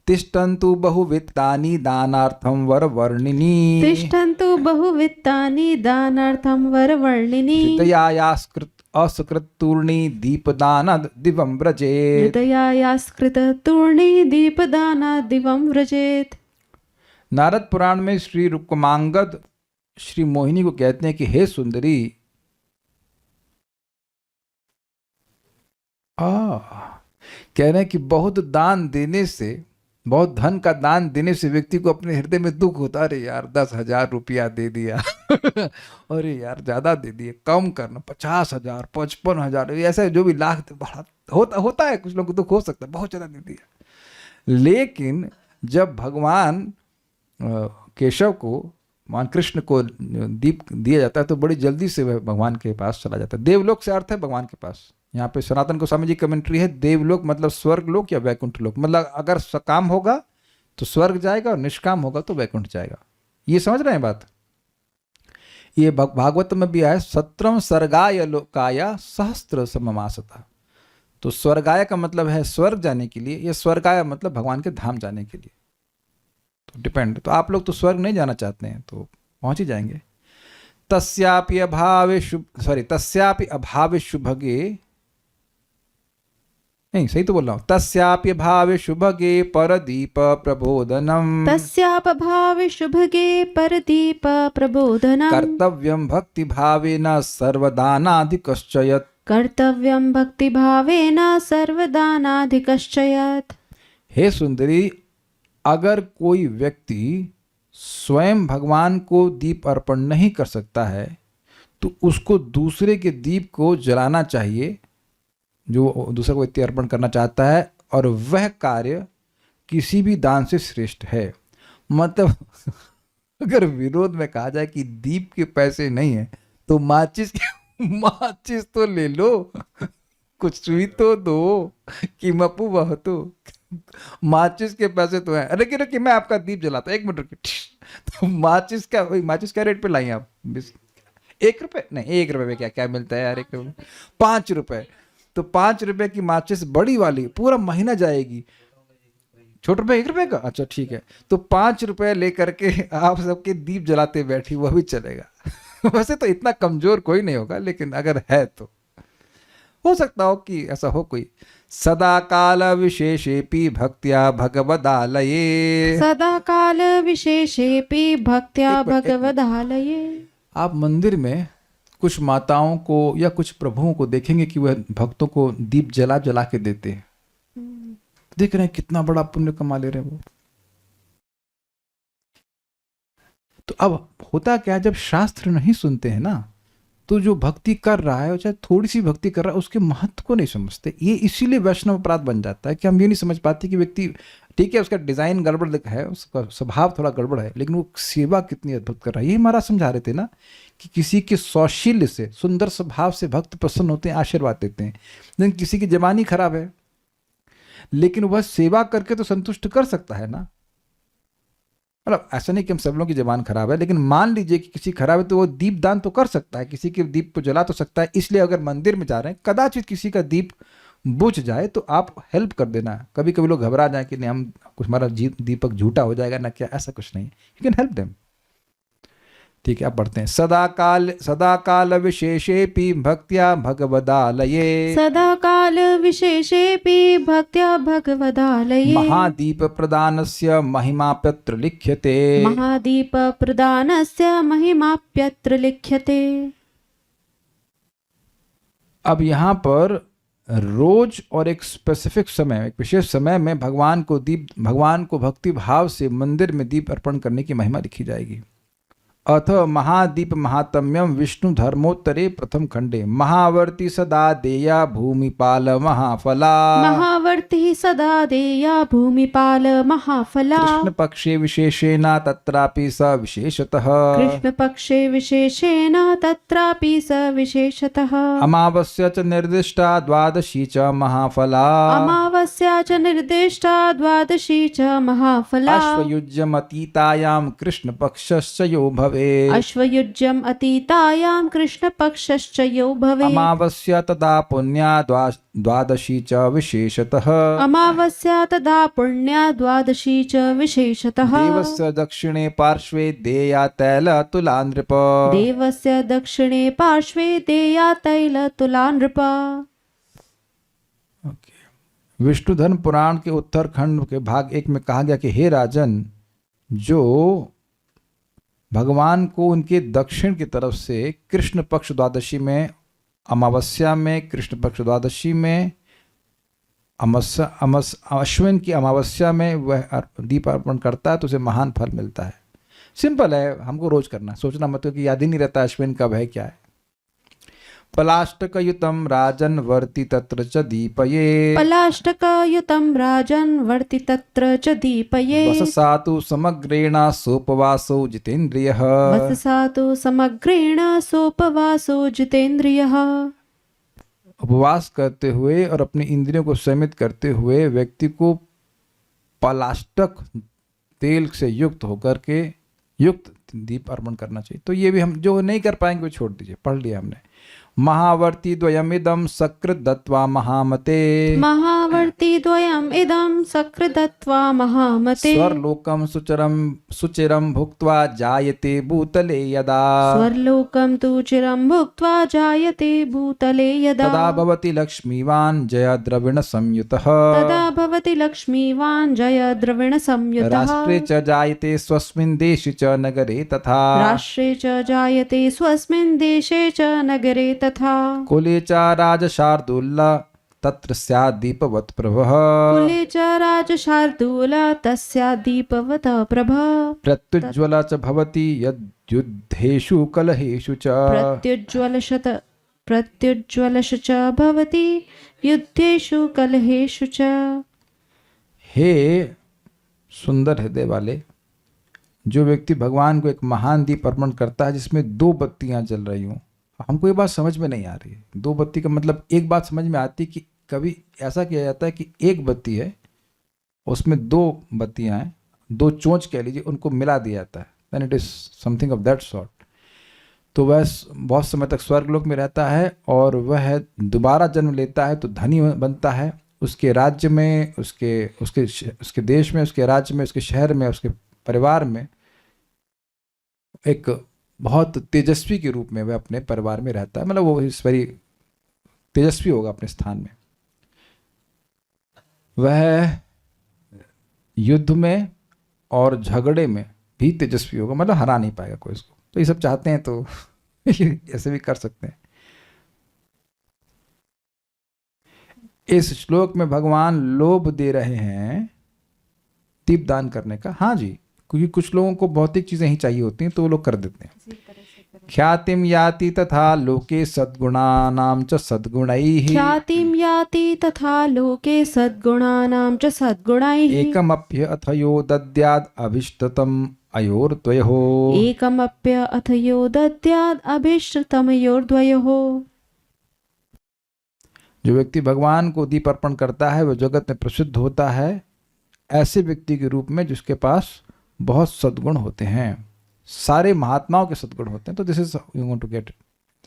तिष्ठन्तु बहुवित्तानि दानार्थं वरवर्णिनी। तिष्ठन्तु बहुवित्तानि दानार्थं वरवर्णिनी। हृदयायास्कृत असकृत तूर्णी दीपदान दिवं व्रजेत। हृदयायास्कृत तूर्णी दीपदान दिवं व्रजेत। नारद पुराण में श्री रुक्मांगद श्री मोहिनी को कहते हैं कि हे सुंदरी, कह रहे हैं कि बहुत दान देने से, बहुत धन का दान देने से व्यक्ति को अपने हृदय में दुख होता, अरे यार 10,000 रुपया दे दिया अरे यार ज्यादा दे दिए, कम करना, 50,000 55,000 ऐसा जो भी लाख बड़ा होता है, कुछ लोगों को दुख हो सकता है, बहुत ज्यादा दे दिया। लेकिन जब भगवान केशव को, भगवान कृष्ण को दीप दिया जाता है तो बड़ी जल्दी से वह भगवान के पास चला जाता है। देवलोक से अर्थ है भगवान के पास। यहाँ पे सनातन गोस्वामी जी कमेंट्री है, देवलोक मतलब स्वर्ग लोक या वैकुंठ लोक, मतलब अगर सकाम होगा तो स्वर्ग जाएगा और निष्काम होगा तो वैकुंठ जाएगा। ये समझ रहे हैं बात? ये भागवत में भी आया, सत्रम स्वर्गाय लोकाय सहस्त्र सममासता। तो स्वर्गाय का मतलब है स्वर्ग जाने के लिए, या स्वर्गाय मतलब भगवान के धाम जाने के लिए, तो डिपेंड। तो आप लोग तो स्वर्ग नहीं जाना चाहते हैं तो पहुंच ही जाएंगे। तस्यापि अभावे तस्यापि अभावे शुभगे, नहीं सही तो बोल रहा हूं, तस्यापि अभावे शुभगे परदीप प्रबोधनम, तस्यापभावे शुभगे परदीप प्रबोधनम्, कर्तव्यम भक्ति भावेन सर्वदानाधिकश्च यत्, कर्तव्यं भक्तिभावेन सर्वदानाधिकश्च यत्। हे सुंदरी, अगर कोई व्यक्ति स्वयं भगवान को दीप अर्पण नहीं कर सकता है तो उसको दूसरे के दीप को जलाना चाहिए, जो दूसरा को व्यक्ति अर्पण करना चाहता है, और वह कार्य किसी भी दान से श्रेष्ठ है। मतलब अगर विरोध में कहा जाए कि दीप के पैसे नहीं है तो माचिस तो ले लो, कुछ भी तो दो कि मपू वह तो माचिस के पैसे तो हैं। अरे कि मैं आपका दीप जलाता, 1 मिनट रुकिए। तो माचिस क्या रेट पे लाई आप? 1 रुपए नहीं, 1 रुपए में क्या क्या मिलता है यार, 1 रुपए 5 रुपए। तो 5 रुपए की माचिस बड़ी वाली पूरा महीना जाएगी। छोटे रुपए 1 रुपए का, अच्छा ठीक है। तो 5 रुपए लेकर के आप सबके दीप जलाते बैठी, वह भी चलेगा। वैसे तो इतना कमजोर कोई नहीं होगा, लेकिन अगर है तो हो सकता हो कि ऐसा हो कोई। सदा काल विशेषेपि भक्त्या भगवदालये, सदा काल विशेषेपि भक्त्या एक मिनट। भगवदालये। आप मंदिर में कुछ माताओं को या कुछ प्रभुओं को देखेंगे कि वह भक्तों को दीप जला जला के देते हैं। देख रहे हैं कितना बड़ा पुण्य कमा ले रहे हैं वो। तो अब होता क्या है, जब शास्त्र नहीं सुनते हैं ना, तो जो भक्ति कर रहा है, चाहे थोड़ी सी भक्ति कर रहा है, उसके महत्व को नहीं समझते। ये इसीलिए वैष्णव अपराध बन जाता है कि हम ये नहीं समझ पाते कि व्यक्ति ठीक है, उसका डिजाइन गड़बड़ है, उसका स्वभाव थोड़ा गड़बड़ है, लेकिन वो सेवा कितनी अद्भुत कर रहा है। ये हमारा समझा रहे थे ना कि किसी के सौशील्य से, सुंदर स्वभाव से भक्त प्रसन्न होते हैं, आशीर्वाद देते हैं। लेकिन किसी की जबानी खराब है, लेकिन वह सेवा करके तो संतुष्ट कर सकता है ना। मतलब ऐसा नहीं कि हम सब लोगों की जबान खराब है, लेकिन मान लीजिए कि किसी खराब है तो वो दीप दान तो कर सकता है, किसी के दीप को जला तो सकता है। इसलिए अगर मंदिर में जा रहे हैं, कदाचित किसी का दीप बुझ जाए तो आप हेल्प कर देना। कभी कभी लोग घबरा जाए कि नहीं हम कुछ, हमारा दीपक झूठा हो जाएगा ना क्या, ऐसा कुछ नहीं। You can help them. ठीक है, आप पढ़ते हैं। सदा काल विशेषेपि भक्त्या भगवदालये, सदा काल विशेषेपि भक्त्या भगवदालये, महादीप प्रदानस्य महिमाप्यत्र लिख्यते, महादीप प्रदानस्य महिमाप्यत्र लिख्यते। अब यहाँ पर रोज और एक स्पेसिफिक समय, एक विशेष समय में भगवान को भक्ति भाव से मंदिर में दीप अर्पण करने की महिमा लिखी जाएगी। अथ महादीप महात्म्यम विष्णु धर्मोत्तरे प्रथम खंडे, महावर्ती सदा देया भूमिपाल महाफला, महावर्ती सदा देया भूमिपाल महाफला, कृष्ण पक्षे विशेषेण तत्रापि स विशेषतः, कृष्ण पक्षे विशेषेण तत्रापि स विशेषतः, अमावस्या च निर्दिष्टा द्वादशी च महाफला, अमावस्या च निर्दिष्टा द्वादशी च महाफला, अश्वयुज्यमतीतायां कृष्ण पक्षश्च यो भवे, अश्वयुज्यम् अतीतायां कृष्ण पक्षश्च यो भवे, अमावस्या तदा पुण्या द्वादशी च विशेषतः, अमावस्या तदा पुण्या द्वादशी च विशेषतः, देवस्य दक्षिणे पार्श्वे देया तैल तुला नृप, देवस्य दक्षिणे पार्श्वे देया तैल तुला नृप। विष्णुधर्म पुराण के उत्तरखंड के भाग 1 में कहा गया कि हे राजन, जो भगवान को उनके दक्षिण की तरफ से कृष्ण पक्ष द्वादशी में, अमावस्या में, कृष्ण पक्ष द्वादशी में, अश्विन की अमावस्या में वह दीप अर्पण करता है तो उसे महान फल मिलता है। सिंपल है, हमको रोज करना, सोचना मत कि याद ही नहीं रहता अश्विन कब है क्या है। पलाष्टकयुतं राजन् वर्ति तत्र च दीपये, पलाष्टकयुतं राजन् वर्ति तत्र च दीपये, वससा तु समग्रेण सोपवासो जितेन्द्रियः, वससा तु समग्रेण सोपवासो जितेन्द्रियः। उपवास करते हुए और अपनी इंद्रियों को संयमित करते हुए व्यक्ति को पलाष्टक तेल से युक्त होकर के युक्त दीप अर्पण करना चाहिए। तो ये भी हम जो नहीं कर पाएंगे वो छोड़ दीजिए, पढ़ लिया हमने। महावर्ती द्वयमिदं सकृत् दत्त्वा महामते महावर्ती द्वयम् इदं सकृदत्वा महामते स्वर्लोकं सुचिरं भुक्त्वा जायते भूतले यदा स्वर्लोकं तु चिरं भुक्त्वा जायते भूतले यदा तदा भवति लक्ष्मीवान् जयद्रविण संयुतः तदा भवति लक्ष्मीवान् जयद्रविण संयुतः राष्ट्रे च जायते स्वस्मिन् देशे च नगरे तथा राष्ट्रे च जायते स्वस्मिन् देशे च नगरे तथा कुले च राजशार्दूल तत्र स्यात् दीपवत् प्रभः कुले च राजशार्दूल तस्या दीपवत् प्रभः प्रत्युज्ज्वला च भवति यद्युद्धेषु कलहेषु च प्रत्युज्ज्वलश च भवति युद्धेषु कलहेषु च। हे सुंदर हृदय वाले, जो व्यक्ति भगवान को एक महान दीप अर्पण करता है जिसमें 2 बत्तियां जल रही हों। हमको ये बात समझ में नहीं आ रही है। 2 बत्ती का मतलब, एक बात समझ में आती है कि कभी ऐसा किया जाता है कि एक बत्ती है, उसमें 2 बत्तियां हैं, 2 चोंच कह लीजिए, उनको मिला दिया जाता है, then it is something of that sort. तो वह बहुत समय तक स्वर्गलोक में रहता है और वह दोबारा जन्म लेता है तो धनी बनता है। उसके राज्य में, उसके देश में, उसके राज्य में, उसके शहर में, उसके परिवार में एक बहुत तेजस्वी के रूप में वह अपने परिवार में रहता है। मतलब वो इस वेरी तेजस्वी होगा अपने स्थान में। वह युद्ध में और झगड़े में भी तेजस्वी होगा, मतलब हरा नहीं पाएगा कोई उसको। तो ये सब चाहते हैं तो ऐसे भी कर सकते हैं। इस श्लोक में भगवान लोभ दे रहे हैं दीपदान करने का। हाँ जी, क्योंकि कुछ लोगों को भौतिक चीजें ही चाहिए होती हैं तो वो लोग कर देते हैं। ख्यातिम याति तथा लोके सद्गुणानां च सद्गुणैः ख्यातिं याति तथा लोके सद्गुणानां च सद्गुणैः एकमप्यथयो दद्याद् अभिष्टतम् अयोर्द्वयोः एकमप्यथयो दद्याद् अभीष्टतमयोर्द्वयोः। जो व्यक्ति भगवान को दीप अर्पण करता है वह जगत में प्रसिद्ध होता है ऐसे व्यक्ति के रूप में जिसके पास बहुत सद्गुण होते हैं। सारे महात्माओं के सद्गुण होते हैं। तो this is you want to get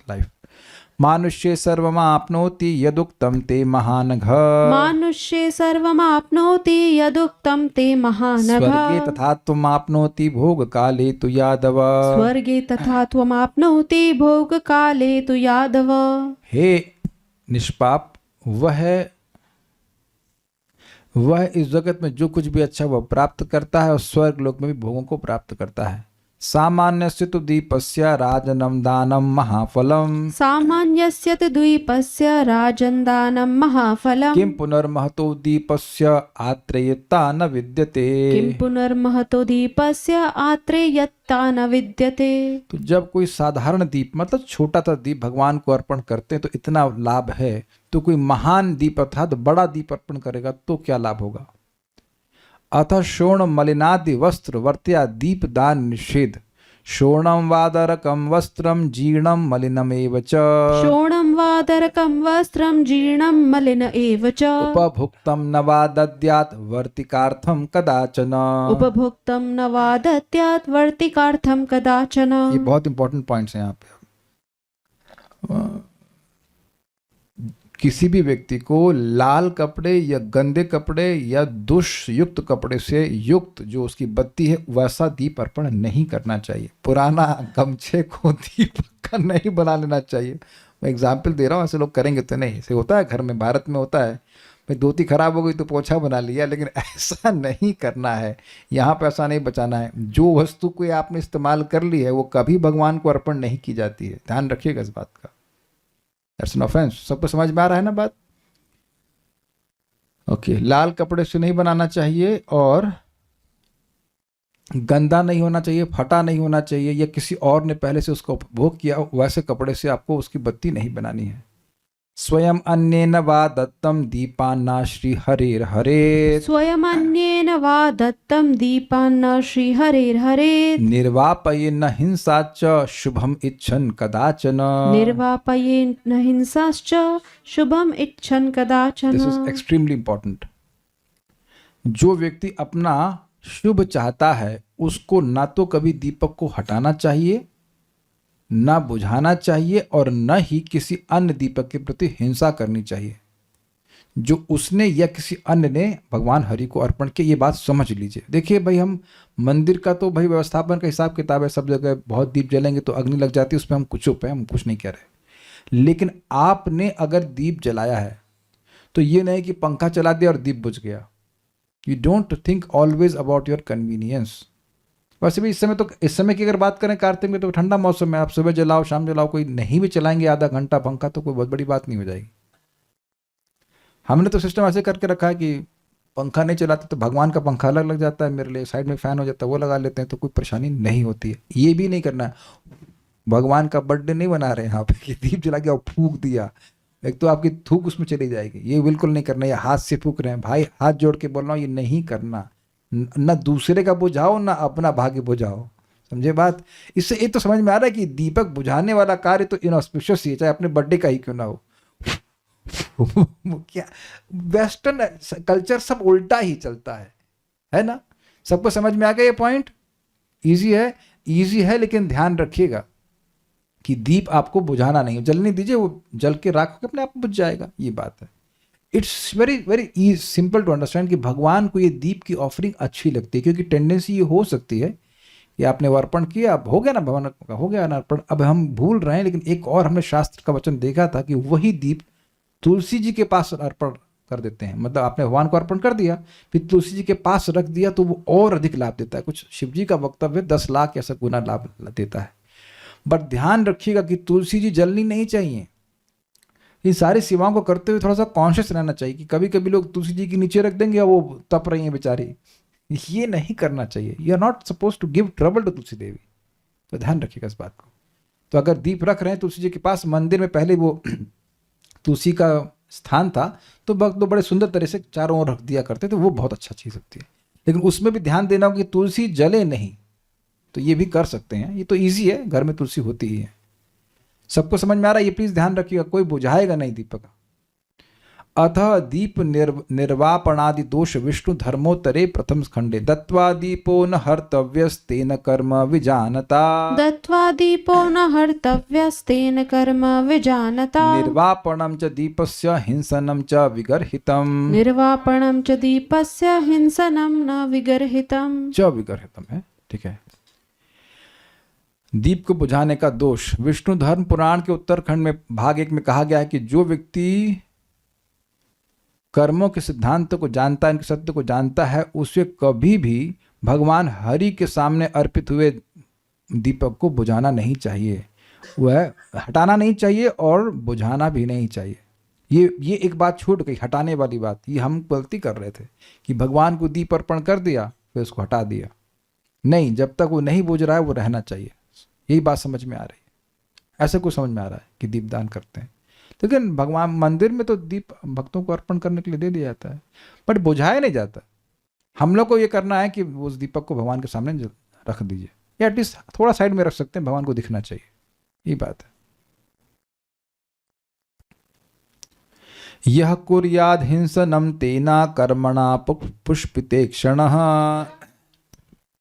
life. मानुष्ये सर्वमाप्नोति यदुक्तं ते महानघ मानुष्ये सर्वमाप्नोति यदुक्तं ते महानघ स्वर्गे तथा त्वमाप्नोति भोगकाले तु यादव स्वर्गे तथा त्वमाप्नोति भोगकाले तु यादव। हे निष्पाप, वह इस जगत में जो कुछ भी अच्छा वह प्राप्त करता है और स्वर्ग लोक में भी भोगों को प्राप्त करता है। सामान्यस्य तु दीपस्य राजनं दानं महाफलम् सामान्यस्य तु द्वीपस्य राजन् दानं महाफलम् किं पुनर्महतो दीपस्य आत्रेयता न विद्यते किं पुनर्महतो दीपस्य आत्रेयता न विद्यते। तो जब कोई साधारण दीप, मतलब छोटा सा दीप भगवान को अर्पण करते हैं तो इतना लाभ है, तो कोई महान दीप अर्थात बड़ा दीप अर्पण करेगा तो क्या लाभ होगा। अथ शोण मलिनादि वस्त्र वर्त्या दीप दान निषेध। शोणम वादरकम वस्त्रम जीर्णम मलिनमेव च शोणं वादरकं वस्त्रं जीर्णं मलिन एव च उपभुक्तं न वा दद्यात् वर्तिकार्थं कदाचन। उपभोक्तं न वा दद्यात् वर्तिकार्थं कदाचन। ये बहुत इंपॉर्टेंट पॉइंट्स हैं यहाँ पे। किसी भी व्यक्ति को लाल कपड़े या गंदे कपड़े या दुष्युक्त कपड़े से युक्त जो उसकी बत्ती है वैसा दीप अर्पण नहीं करना चाहिए। पुराना गमछे को दीप का नहीं बना लेना चाहिए। मैं एग्जाम्पल दे रहा हूँ, ऐसे लोग करेंगे तो नहीं। ऐसे होता है घर में, भारत में होता है, भाई धोती खराब हो गई तो पोछा बना लिया, लेकिन ऐसा नहीं करना है। यहाँ पे ऐसा नहीं बचाना है। जो वस्तु को आपने इस्तेमाल कर ली है वो कभी भगवान को अर्पण नहीं की जाती है। ध्यान रखिएगा इस बात का। That's an offense। सबको समझ में आ रहा है ना बात? ओके, लाल कपड़े से नहीं बनाना चाहिए और गंदा नहीं होना चाहिए, फटा नहीं होना चाहिए, या किसी और ने पहले से उसका उपभोग किया वैसे कपड़े से आपको उसकी बत्ती नहीं बनानी है। स्वयं अन्येन वा दत्तं दीपान्ना श्री हरेर हरे स्वयं अन्येन वा दत्तं दीपान्न श्री हरेर हरे निर्वापयेन्न हिंसाच्च शुभम इच्छन् कदाचन। निर्वापयेन्न हिंसाश्च शुभम इच्छन् कदाचन। This is extremely important. जो व्यक्ति अपना शुभ चाहता है उसको ना तो कभी दीपक को हटाना चाहिए ना बुझाना चाहिए और न ही किसी अन्य दीपक के प्रति हिंसा करनी चाहिए जो उसने या किसी अन्य ने भगवान हरि को अर्पण किया। ये बात समझ लीजिए। देखिए भाई, हम मंदिर का तो भाई व्यवस्थापन का हिसाब किताब है, सब जगह बहुत दीप जलेंगे तो अग्नि लग जाती है, उसमें हम कुछ चुप हैं, हम कुछ नहीं कह रहे। लेकिन आपने अगर दीप जलाया है तो ये नहीं कि पंखा चला दिया और दीप बुझ गया। You don't think always about your convenience. वैसे भी इस समय की अगर बात करें कार्तिक में तो ठंडा मौसम है, आप सुबह जलाओ शाम जलाओ, कोई नहीं भी चलाएंगे आधा घंटा पंखा तो कोई बहुत बड़ी बात नहीं हो जाएगी। हमने तो सिस्टम ऐसे करके रखा है कि पंखा नहीं चलाते तो भगवान का पंखा अलग लग जाता है, मेरे लिए साइड में फैन हो जाता है वो लगा लेते हैं, तो कोई परेशानी नहीं होती है। ये भी नहीं करना है, भगवान का बर्थडे नहीं बना रहे हैं यहाँ पे कि दीप जला के और फूंक दिया, एक तो आपकी थूक उसमें चली जाएगी। ये बिल्कुल नहीं करना। ये हाथ से फूंक रहे हैं भाई, हाथ जोड़ के बोल रहा हूँ, ये नहीं करना। न दूसरे का बुझाओ ना अपना भाग्य बुझाओ, समझे बात। इससे ये तो समझ में आ रहा है कि दीपक बुझाने वाला कार्य तो इनऑस्पिशियस ही है, चाहे अपने बर्थडे का ही क्यों ना हो। क्या वेस्टर्न कल्चर सब उल्टा ही चलता है ना। सबको समझ में आ गया ये पॉइंट। इजी है लेकिन ध्यान रखिएगा कि दीप आपको बुझाना नहीं, जलने दीजिए, वो जल के राख के अपने आप बुझ जाएगा, ये बात है। It's very very simple to understand कि भगवान को ये दीप की ऑफरिंग अच्छी लगती है, क्योंकि टेंडेंसी ये हो सकती है कि आपने वो अर्पण किया, अब हो गया ना, भगवान का हो गया ना अर्पण, अब हम भूल रहे हैं। लेकिन एक और हमने शास्त्र का वचन देखा था कि वही दीप तुलसी जी के पास अर्पण कर देते हैं। मतलब आपने भगवान को अर्पण कर दिया, फिर तुलसी जी के पास रख दिया तो वो और अधिक लाभ देता है। कुछ शिव जी का वक्तव्य 10 लाख ऐसा गुना लाभ देता है। बट ध्यान रखिएगा कि तुलसी जी जलनी नहीं चाहिए। इन सारी सेवाओं को करते हुए थोड़ा सा कॉन्शियस रहना चाहिए कि कभी कभी लोग तुलसी जी के नीचे रख देंगे और वो तप रही हैं बेचारी, ये नहीं करना चाहिए। You are not suppose to give trouble to Tulsi Devi, तो ध्यान रखिएगा इस बात को। तो अगर दीप रख रहे हैं तुलसी जी के पास, मंदिर में पहले वो तुलसी का स्थान था तो भक्त तो बड़े सुंदर तरह से चारों ओर रख दिया करते, तो वो बहुत अच्छा चीज़ होती है। लेकिन उसमें भी ध्यान देना होगा कि तुलसी जले नहीं, तो ये भी कर सकते हैं। ये तो ईजी है, घर में तुलसी होती ही है। सबको समझ में आ रहा है? ये प्लीज ध्यान रखिएगा, कोई बुझाएगा नहीं दीपक। अतः दीप निर्वापणादि दोष विष्णु धर्मोत्तरे प्रथम खंडे दत्वा दीपो न हर्तव्यस्तेन कर्म विजानता। दत्वा दीपो न हर्तव्यस्तेन कर्म विजानता। निर्वापणं च दीपस्य हिंसनं च विगर्हितम्। निर्वापणं च दीपस्य हिंसनं न विगर्हितम्। च विगर्हितम् है, ठीक है। दीप को बुझाने का दोष विष्णु धर्म पुराण के उत्तरखंड में भाग 1 में कहा गया है कि जो व्यक्ति कर्मों के सिद्धांत को जानता है, इनके सत्य को जानता है, उसे कभी भी भगवान हरि के सामने अर्पित हुए दीपक को बुझाना नहीं चाहिए। वह हटाना नहीं चाहिए और बुझाना भी नहीं चाहिए। ये एक बात छूट गई, हटाने वाली बात। ये हम गलती कर रहे थे कि भगवान को दीप अर्पण कर दिया फिर उसको हटा दिया। नहीं, जब तक वो नहीं बुझ रहा है वो रहना चाहिए। यही बात समझ में आ रही है। ऐसा कुछ समझ में आ रहा है कि दीपदान करते हैं, लेकिन भगवान मंदिर में तो दीप भक्तों को अर्पण करने के लिए दे दिया जाता है, बट बुझाया नहीं जाता। हम लोग को ये करना है कि उस दीपक को भगवान के सामने रख दीजिए, या एटलीस्ट थोड़ा साइड में रख सकते हैं, भगवान को दिखना चाहिए, ये बात है। यह कुर्याद हिंसनम तेना कर्मणा पुष्पिते क्षणः।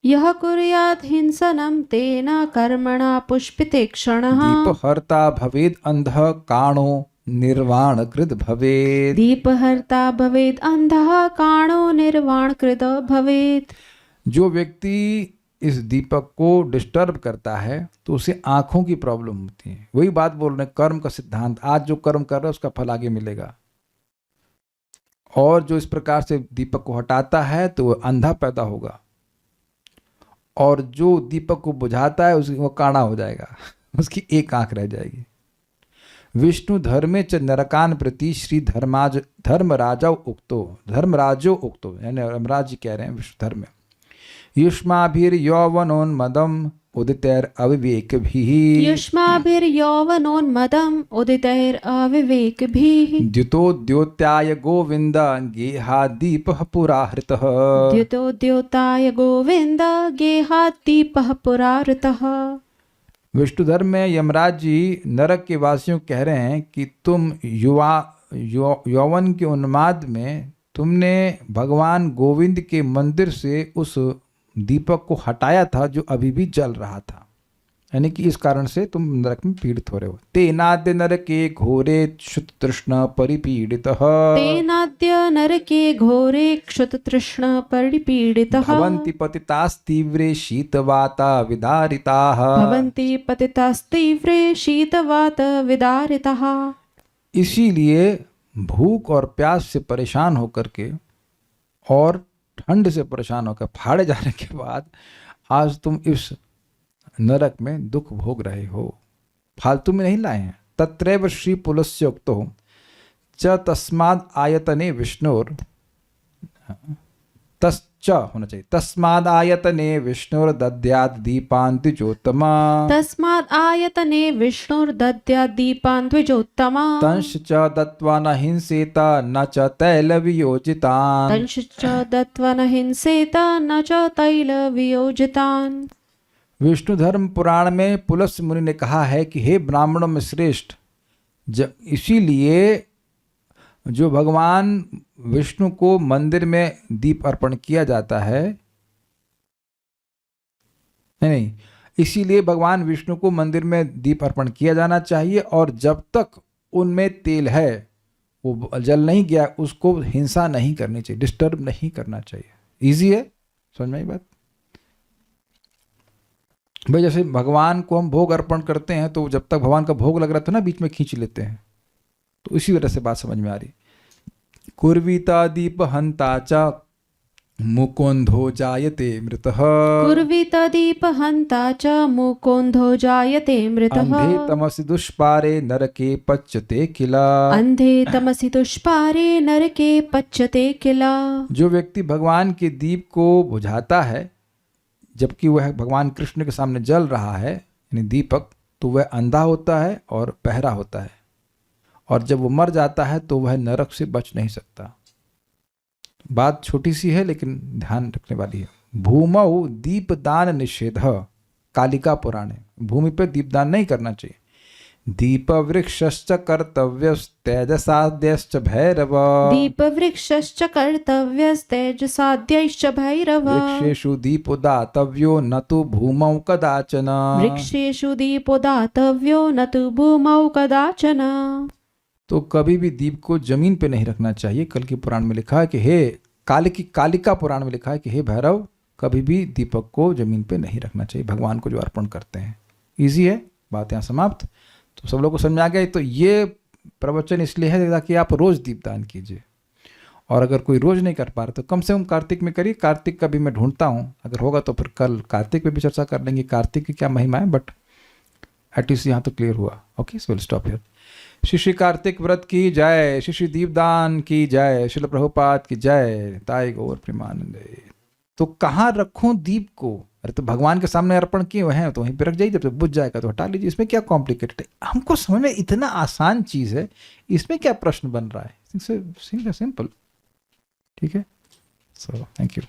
यह कुर्यात् हिंसनं तेन कर्मणा पुष्पिते क्षणः। दीपहर्ता भवेद अंधः काणो निर्वाणकृत भवेत्। दीपहर्ता भवेद अंधः काणो निर्वाणकृत भवेत्। जो व्यक्ति इस दीपक को डिस्टर्ब करता है तो उसे आंखों की प्रॉब्लम होती है। वही बात बोल रहे हैं, कर्म का सिद्धांत। आज जो कर्म कर रहा है उसका फल आगे मिलेगा, और जो इस प्रकार से दीपक को हटाता है तो वह अंधा पैदा होगा, और जो दीपक को बुझाता है वो काणा हो जाएगा, उसकी एक आंख रह जाएगी। विष्णु धर्मे च नरकान प्रति श्री धर्मराजो उक्तो, यानी धर्मराज जी कह रहे हैं विष्णु धर्म में, युष्माभिर्यौवनोन्मदम् उदितैरविवेकभिः। युष्माभिर्यौवनोन्मदम् उदितैरविवेकभिः। द्युतोद्योताय गोविन्द गेहादीपः पुराहृतः। द्युतोद्योताय गोविन्द गेहादीपः पुराहृतः। विष्णु धर्म में यमराज जी नरक के वासियों कह रहे हैं कि तुम यौवन के उन्माद में तुमने भगवान गोविंद के मंदिर से उस दीपक को हटाया था जो अभी भी जल रहा था। यानी कि इस कारण से तुम नरक में पीड़ित हो रहे हो। तेनाद्य नरके घोरे क्षुत तृष्ण परिपीडितः तेनाद्य नरके घोरे क्षुततृष्ण परिपीडितः भवन्ति पतितास्तीव्रे शीतवाता विदारिताः। भवन्ति पतितास्तीव्रे शीतवात विदारिताः। इसीलिए भूख और प्यास से परेशान होकर के और ठंड से परेशान होकर फाड़े जाने के बाद आज तुम इस नरक में दुख भोग रहे हो, फालतू में नहीं लाए हैं। तत्रैव श्री पुलस्य उक्तो च तस्माद् आयतने विष्णुर तश्च होना चाहिए, तस्माद् आयतने विष्णुर दद्यात् दीपान् द्विजोत्तमा तस्माद् आयतने विष्णुर्दद्यात् दीपान् द्विजोत्तमा तंश च दत्त्वा न हिंसेत न च तैलवियोजितान्। तंश च दत्त्वा न हिंसेत न च तैलवियोजितान्। विष्णु धर्म पुराण में पुलस्त्य मुनि ने कहा है कि हे ब्राह्मणों में श्रेष्ठ, इसीलिए जो भगवान विष्णु को मंदिर में दीप अर्पण किया जाता है, नहीं, इसीलिए भगवान विष्णु को मंदिर में दीप अर्पण किया जाना चाहिए और जब तक उनमें तेल है, वो जल नहीं गया, उसको हिंसा नहीं करनी चाहिए, डिस्टर्ब नहीं करना चाहिए। इजी है, समझ में आई बात? भाई जैसे भगवान को हम भोग अर्पण करते हैं तो जब तक भगवान का भोग लग रहा था ना, बीच में खींच लेते हैं, तो इसी तरह से बात समझ में आ रही। कुर्वीता दीप हंता च मुकुंधो जायते मृतः कुर्वीत दीप हंता च मुकुंधो जायते मृतः अंधे तमसि दुष्पारे नरके पच्यते किला। अंधे तमसि दुष्पारे नरके पच्यते किला। जो व्यक्ति भगवान के दीप को बुझाता है जबकि वह भगवान कृष्ण के सामने जल रहा है, यानी दीपक, तो वह अंधा होता है और बहरा होता है, और जब वो मर जाता है तो वह नरक से बच नहीं सकता। बात छोटी सी है लेकिन ध्यान रखने वाली है। भूमौ दीपदान निषेध, कालिका पुराण है, भूमि पर दीपदान नहीं करना चाहिए। दीप वृक्षश्च कर्तव्यस्तेजसाद्यश्च भैरव दीप वृक्षश्च कर्तव्यस्तेजसाद्यश्च भैरव वृक्षेषु दीपो दातव्यो न तु भूमौ कदाचन वृक्षेषु दीपो दातव्यो न तु भूमौ कदाचन। तो कभी भी दीप को जमीन पे नहीं रखना चाहिए। कल की पुराण में लिखा है कि हे कालिका पुराण में लिखा है कि हे भैरव, कभी भी दीपक को जमीन पे नहीं रखना चाहिए भगवान को जो अर्पण करते हैं। इजी है, बात यहाँ समाप्त। तो सब लोग को समझ में आ गया। तो ये प्रवचन इसलिए है ताकि आप रोज दीपदान कीजिए, और अगर कोई रोज नहीं कर पा रहा तो कम से कम कार्तिक में करिए। कार्तिक का भी मैं ढूंढता हूँ, अगर होगा तो फिर कल कार्तिक पे भी चर्चा कर लेंगे, कार्तिक की क्या महिमा है, बट एटलीस्ट यहाँ तो क्लियर हुआ। Okay, so will stop here. Shri Shri Kartik व्रत की जय, श्री श्री दीपदान की जय, श्रील प्रभुपाद की जय, ताई गौर प्रेमानंदे। तो कहाँ रखूं दीप को? अरे तो भगवान के सामने अर्पण किए हुए हैं तो वहीं पे रख जाइए, जब तक बुझ जाएगा तो हटा लीजिए। इसमें क्या कॉम्प्लिकेटेड है? हमको समझ में इतना आसान चीज है, इसमें क्या प्रश्न बन रहा है? सिंपल। ठीक है, सो थैंक यू।